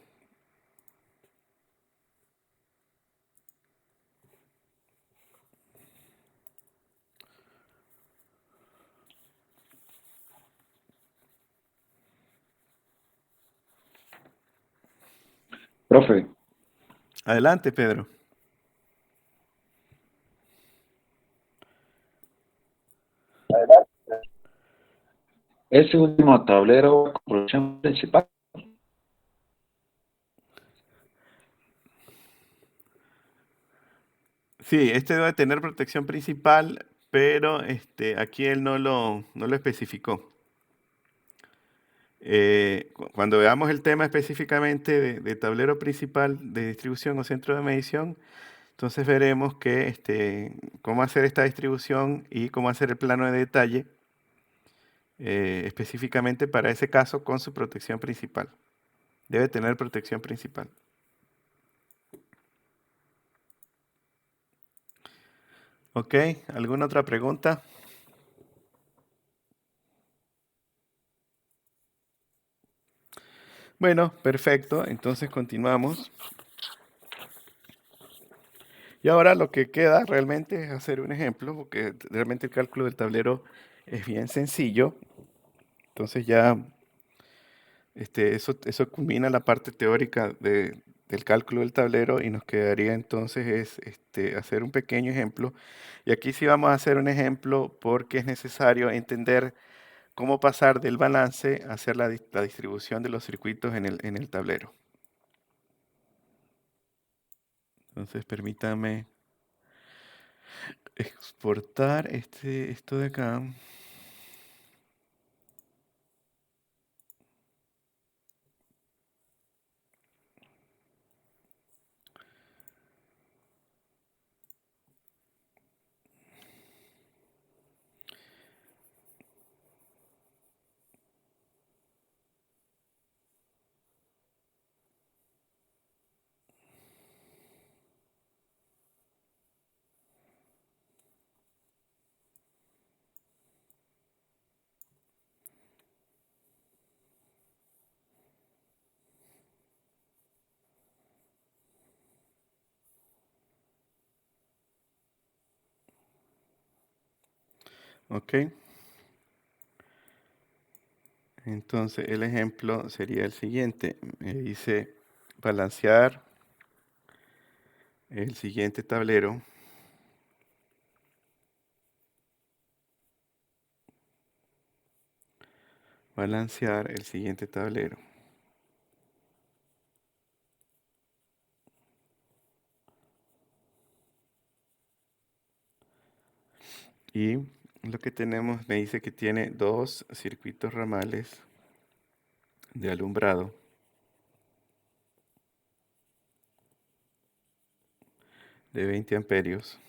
Profe, Adelante, Pedro. ese último tablero, conclusión principal. Sí, este debe tener protección principal, pero aquí él no lo especificó. Cuando veamos el tema específicamente de tablero principal de distribución o centro de medición, entonces veremos que cómo hacer esta distribución y cómo hacer el plano de detalle específicamente para ese caso con su protección principal. Debe tener protección principal. ¿Ok? ¿Alguna otra pregunta? Bueno, perfecto. Entonces continuamos. Y ahora lo que queda realmente es hacer un ejemplo, porque realmente el cálculo del tablero es bien sencillo. Entonces ya eso culmina la parte teórica del cálculo del tablero y nos quedaría entonces hacer un pequeño ejemplo. Y aquí sí vamos a hacer un ejemplo porque es necesario entender cómo pasar del balance a hacer la distribución de los circuitos en el tablero. Entonces permítame exportar esto de acá. ¿Ok? Entonces el ejemplo sería el siguiente. Me dice balancear el siguiente tablero. Balancear el siguiente tablero. Y lo que tenemos me dice que tiene dos circuitos ramales de alumbrado de 20 amperios.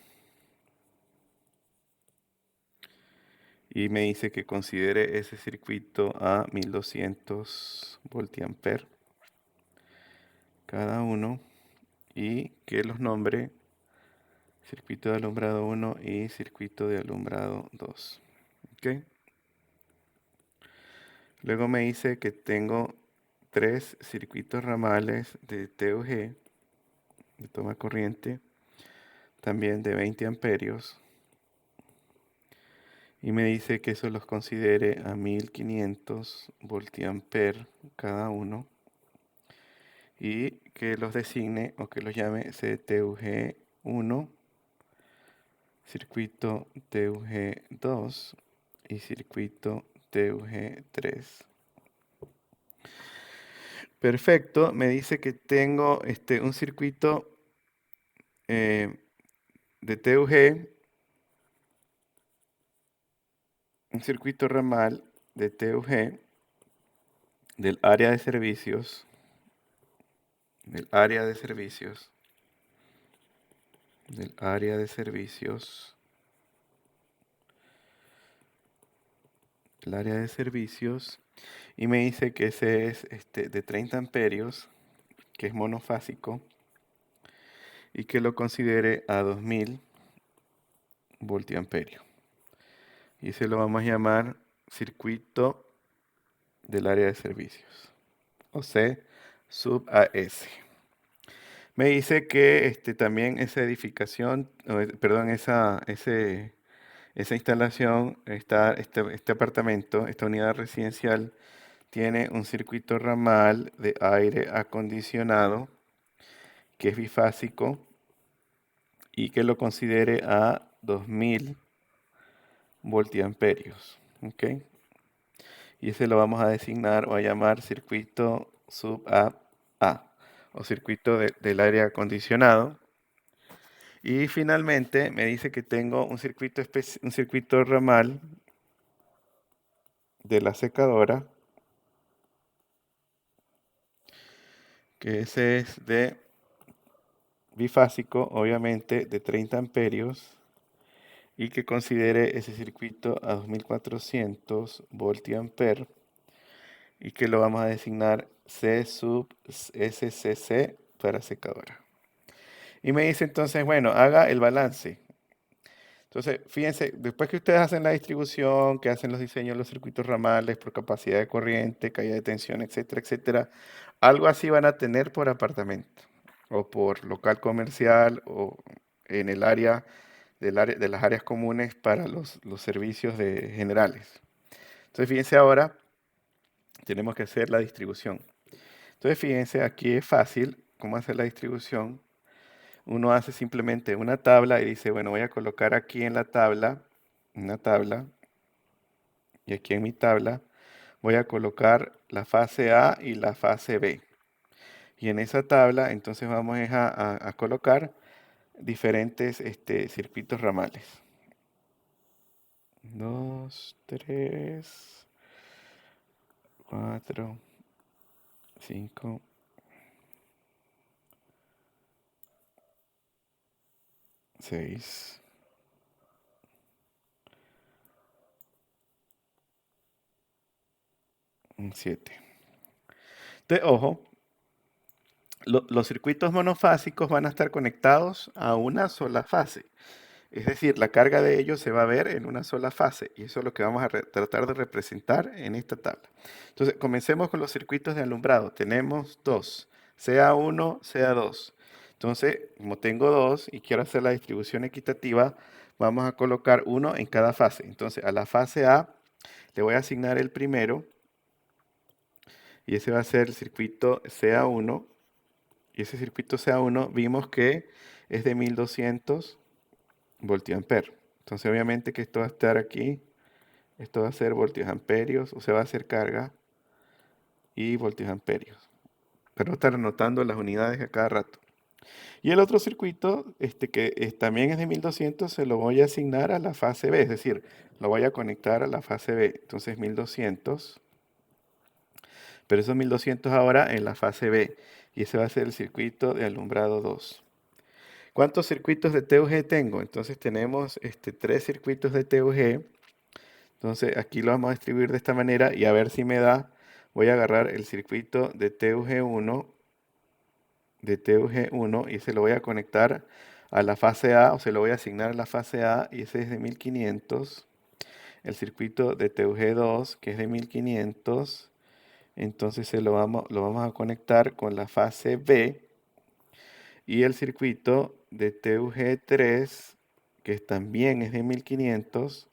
Y me dice que considere ese circuito a 1200 voltiamper cada uno y que los nombre circuito de alumbrado 1 y circuito de alumbrado 2. ¿Ok? Luego me dice que tengo tres circuitos ramales de TUG, de toma corriente, también de 20 amperios. Y me dice que eso los considere a 1500 voltiamper cada uno. Y que los designe o que los llame CTUG1, circuito TUG2 y circuito TUG3. Perfecto, me dice que tengo un circuito de TUG, un circuito ramal de TUG del área de servicios, del área de servicios, del área de servicios, el área de servicios, y me dice que ese es de 30 amperios, que es monofásico, y que lo considere a 2000 voltiamperios. Y se lo vamos a llamar circuito del área de servicios, o C sub AS. Me dice que también esa edificación, perdón, esa instalación, este apartamento, esta unidad residencial, tiene un circuito ramal de aire acondicionado que es bifásico y que lo considere a 2000 voltiamperios. ¿Ok? Y ese lo vamos a designar o a llamar circuito sub A o circuito del aire acondicionado. Y finalmente me dice que tengo un circuito ramal de la secadora, que ese es de bifásico, obviamente, de 30 amperios, y que considere ese circuito a 2400 voltiamper, y que lo vamos a designar C sub SCC para secadora. Y me dice entonces, bueno, haga el balance. Entonces, fíjense, después que ustedes hacen la distribución, que hacen los diseños de los circuitos ramales por capacidad de corriente, caída de tensión, etcétera, etcétera, algo así van a tener por apartamento o por local comercial o en el área de las áreas comunes para los servicios generales. Entonces, fíjense ahora, tenemos que hacer la distribución. Entonces, fíjense, aquí es fácil cómo hacer la distribución. Uno hace simplemente una tabla y dice, bueno, voy a colocar aquí en la tabla, una tabla, y aquí en mi tabla voy a colocar la fase A y la fase B. Y en esa tabla entonces vamos a colocar diferentes circuitos ramales. 2, 3, 4, 5, 6, 7. Entonces, ojo, los circuitos monofásicos van a estar conectados a una sola fase. Es decir, la carga de ellos se va a ver en una sola fase y eso es lo que vamos a tratar de representar en esta tabla. Entonces, comencemos con los circuitos de alumbrado. Tenemos dos, CA1, CA2. Entonces, como tengo dos y quiero hacer la distribución equitativa, vamos a colocar uno en cada fase. Entonces, a la fase A le voy a asignar el primero y ese va a ser el circuito CA1. Y ese circuito CA1 vimos que es de 1200 voltiamper. Entonces obviamente que esto va a estar aquí, esto va a ser voltios amperios, o se va a hacer carga y voltios amperios. Pero estar anotando las unidades a cada rato. Y el otro circuito, también es de 1200, se lo voy a asignar a la fase B, es decir, lo voy a conectar a la fase B. Entonces 1200, pero esos 1200 ahora en la fase B. Y ese va a ser el circuito de alumbrado 2. ¿Cuántos circuitos de TUG tengo? Entonces tenemos 3 circuitos de TUG. Entonces aquí lo vamos a distribuir de esta manera y a ver si me da. Voy a agarrar el circuito de TUG1, y se lo voy a conectar a la fase A, o se lo voy a asignar a la fase A, y ese es de 1500. El circuito de TUG2, que es de 1500, entonces lo vamos a conectar con la fase B. Y el circuito de TUG3, que también es de 1500,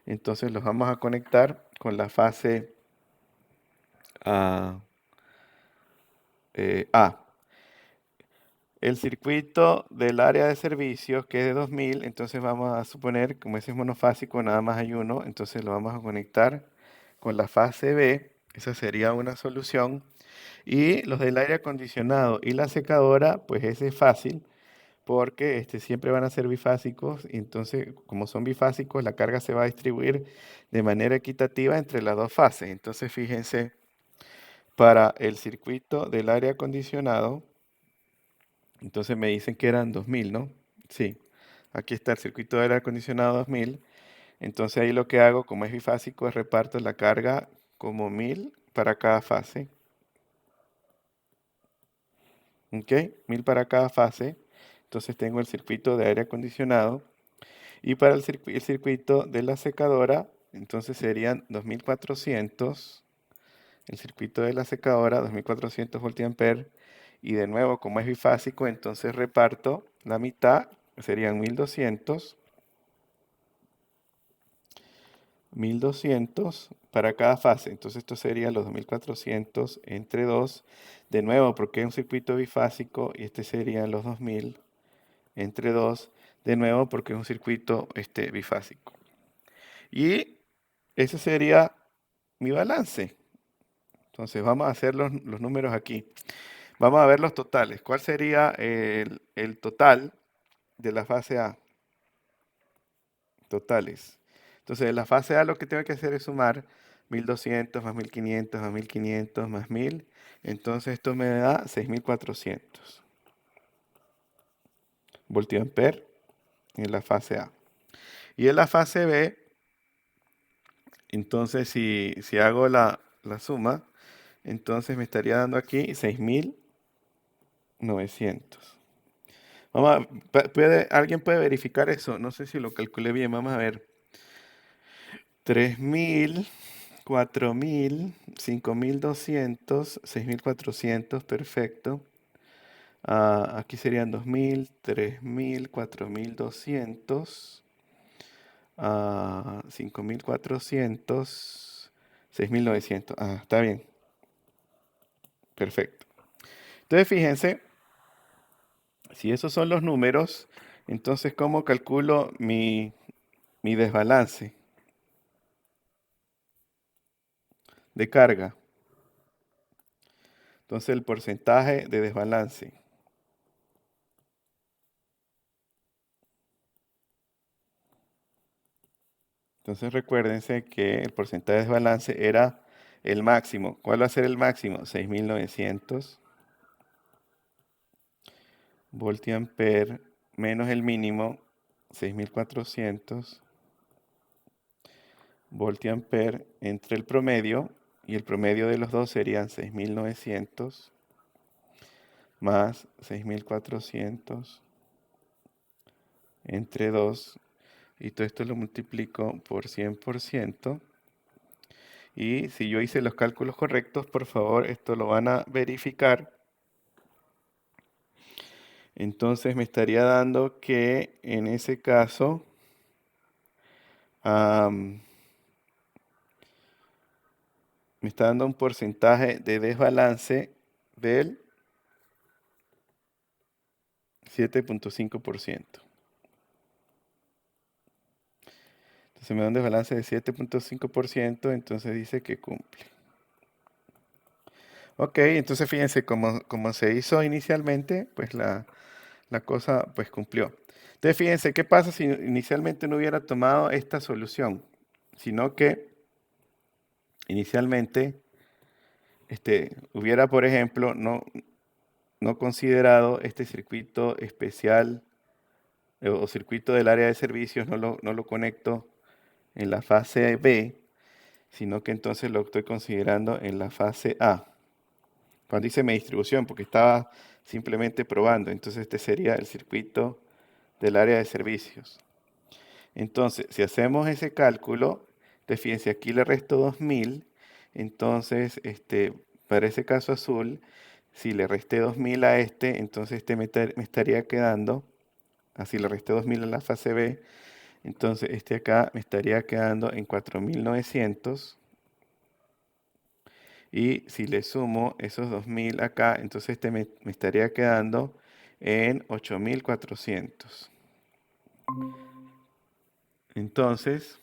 entonces los vamos a conectar con la fase A. El circuito del área de servicios, que es de 2000, entonces vamos a suponer, como ese es monofásico, nada más hay uno, entonces lo vamos a conectar con la fase B. Esa sería una solución. Y los del aire acondicionado y la secadora, pues ese es fácil, porque siempre van a ser bifásicos, y entonces como son bifásicos, la carga se va a distribuir de manera equitativa entre las dos fases. Entonces fíjense, para el circuito del aire acondicionado, entonces me dicen que eran 2000, ¿no? Sí, aquí está el circuito de aire acondicionado 2000. Entonces ahí lo que hago, como es bifásico, es reparto la carga como 1000 para cada fase. ¿Ok? 1000 para cada fase. Entonces tengo el circuito de aire acondicionado. Y para el circuito de la secadora, entonces serían 2400. El circuito de la secadora, 2400 voltiamper. Y de nuevo, como es bifásico, entonces reparto la mitad, serían 1200. 1200 para cada fase. Entonces esto sería los 2400 entre 2. De nuevo, porque es un circuito bifásico, y este serían los 2000 entre 2. De nuevo, porque es un circuito bifásico. Y ese sería mi balance. Entonces vamos a hacer los números aquí. Vamos a ver los totales. ¿Cuál sería el total de la fase A, totales. Entonces, de la fase A lo que tengo que hacer es sumar 1200 más 1500 más 1500 más 1000. Entonces, esto me da 6400 voltiamper en la fase A. Y en la fase B, entonces, si hago la suma, entonces me estaría dando aquí 6900. ¿Alguien puede verificar eso? No sé si lo calculé bien. Vamos a ver. 3000, 4000, 5200, 6400, perfecto. Aquí serían 2000, 3000, 4200, 5400, 6900. Está bien. Perfecto. Entonces, fíjense, si esos son los números, entonces, ¿cómo calculo mi desbalance de carga? Entonces, el porcentaje de desbalance. Entonces, recuérdense que el porcentaje de desbalance era el máximo. ¿Cuál va a ser el máximo? 6900 voltiamper menos el mínimo, 6400 voltiamper entre el promedio, y el promedio de los dos serían 6900 más 6400 entre 2, y todo esto lo multiplico por 100%. Y si yo hice los cálculos correctos, por favor, esto lo van a verificar. Entonces me estaría dando que en ese caso me está dando un porcentaje de desbalance del 7.5%. Entonces me da un desbalance de 7.5%, entonces dice que cumple. Ok, entonces fíjense, como se hizo inicialmente, pues la cosa pues cumplió. Entonces fíjense, ¿qué pasa si inicialmente no hubiera tomado esta solución? Sino que inicialmente hubiera, por ejemplo, no considerado este circuito especial o circuito del área de servicios, no lo conecto en la fase B, sino que entonces lo estoy considerando en la fase A. Cuando hice mi distribución, porque estaba simplemente probando, entonces este sería el circuito del área de servicios. Entonces, si hacemos ese cálculo, fíjense, aquí le resto 2000, entonces, para ese caso azul, si le resté 2000 a entonces me estaría quedando, así le resté 2000 a la fase B, entonces acá me estaría quedando en 4900, y si le sumo esos 2000 acá, entonces me estaría quedando en 8400. Entonces,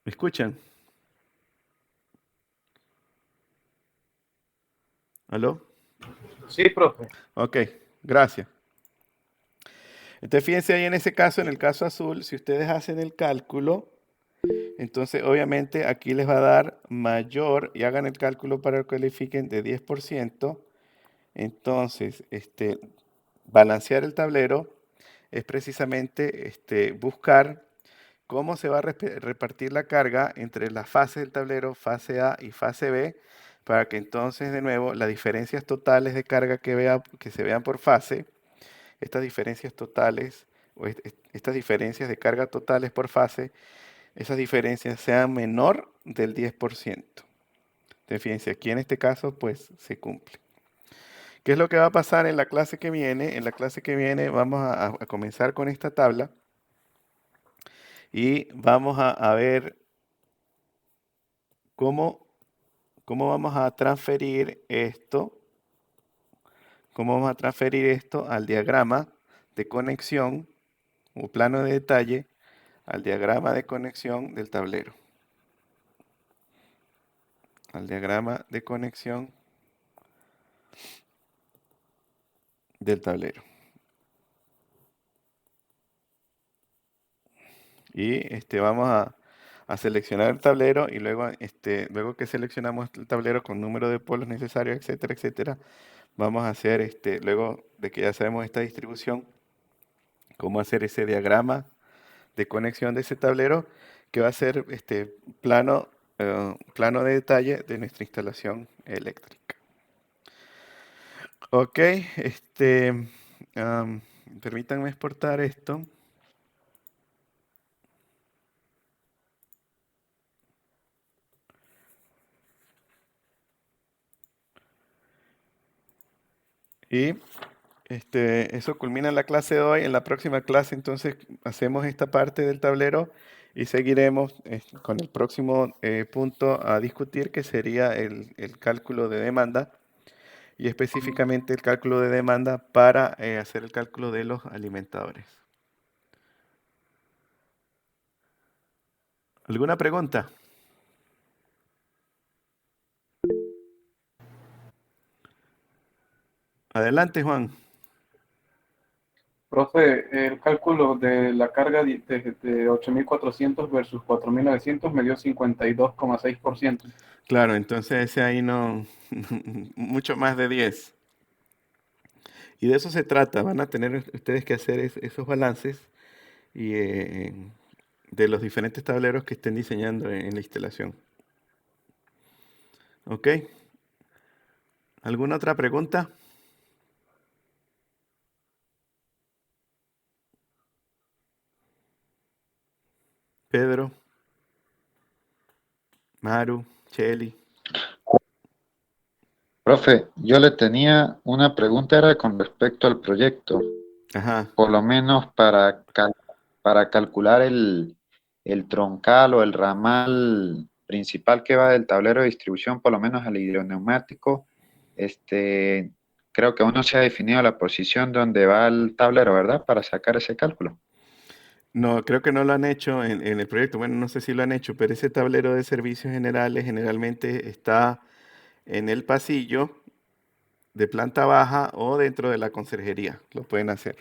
¿me escuchan? ¿Aló? Sí, profe. Ok, gracias. Entonces, fíjense ahí en ese caso, en el caso azul, si ustedes hacen el cálculo, entonces obviamente aquí les va a dar mayor, y hagan el cálculo para que califiquen de 10%. Entonces, balancear el tablero es precisamente buscar cómo se va a repartir la carga entre las fases del tablero, fase A y fase B, para que entonces de nuevo las diferencias totales de carga que se vean por fase, estas diferencias totales o estas diferencias de carga totales por fase, esas diferencias sean menor del 10%. Entonces, fíjense, aquí en este caso pues se cumple. ¿Qué es lo que va a pasar en la clase que viene? En la clase que viene vamos a comenzar con esta tabla y vamos a ver cómo vamos a transferir esto, al diagrama de conexión o plano de detalle, al diagrama de conexión del tablero. Al diagrama de conexión del tablero. Y vamos a seleccionar el tablero y luego, luego que seleccionamos el tablero con número de polos necesarios, etcétera, etcétera, vamos a hacer, luego de que ya sabemos esta distribución, cómo hacer ese diagrama de conexión de ese tablero que va a ser plano de detalle de nuestra instalación eléctrica. Ok, permítanme exportar esto. Y eso culmina la clase de hoy. En la próxima clase, entonces, hacemos esta parte del tablero y seguiremos con el próximo punto a discutir, que sería el cálculo de demanda y específicamente el cálculo de demanda para hacer el cálculo de los alimentadores. ¿Alguna pregunta? Adelante, Juan. Profe, el cálculo de la carga de 8.400 versus 4.900 me dio 52,6%. Claro, entonces ese ahí no, mucho más de 10. Y de eso se trata, van a tener ustedes que hacer esos balances y de los diferentes tableros que estén diseñando en la instalación. ¿Ok? ¿Alguna otra pregunta? Pedro, Maru, Cheli. Profe, yo le tenía una pregunta era con respecto al proyecto, Ajá. por lo menos para calcular el troncal o el ramal principal que va del tablero de distribución, por lo menos al hidroneumático, creo que aún no se ha definido la posición donde va el tablero, ¿verdad? Para sacar ese cálculo. No, creo que no lo han hecho en el proyecto. Bueno, no sé si lo han hecho, pero ese tablero de servicios generales generalmente está en el pasillo de planta baja o dentro de la conserjería. Lo pueden hacer.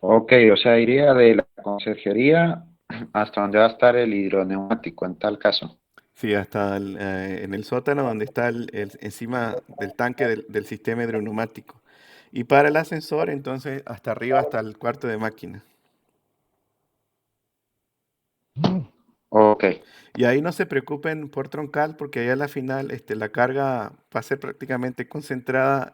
Ok, o sea, iría de la conserjería hasta donde va a estar el hidroneumático en tal caso. Sí, hasta en el sótano donde está encima del tanque del sistema hidroneumático. Y para el ascensor, entonces, hasta arriba, hasta el cuarto de máquina. Ok, Y ahí no se preocupen por troncal, porque ahí a la final la carga va a ser prácticamente concentrada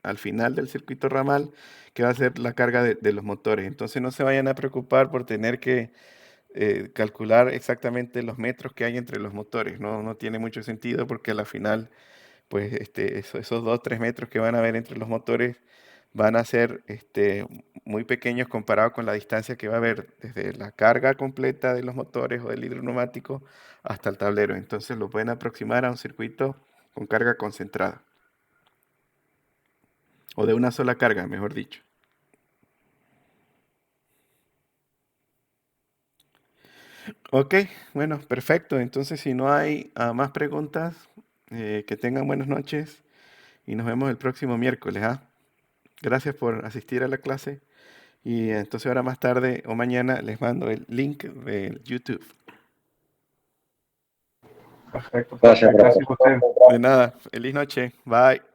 al final del circuito ramal, que va a ser la carga de los motores. Entonces no se vayan a preocupar por tener que calcular exactamente los metros que hay entre los motores. No, no tiene mucho sentido porque a la final, pues esos 2, 3 metros que van a haber entre los motores van a ser muy pequeños comparado con la distancia que va a haber desde la carga completa de los motores o del hidroneumático hasta el tablero. Entonces lo pueden aproximar a un circuito con carga concentrada. O de una sola carga, mejor dicho. Ok, bueno, perfecto. Entonces, si no hay más preguntas, que tengan buenas noches y nos vemos el próximo miércoles. ¿Ah? Gracias por asistir a la clase. Y entonces ahora más tarde o mañana les mando el link de YouTube. Perfecto, gracias, profe. profe. Gracias a usted. De nada, feliz noche. Bye.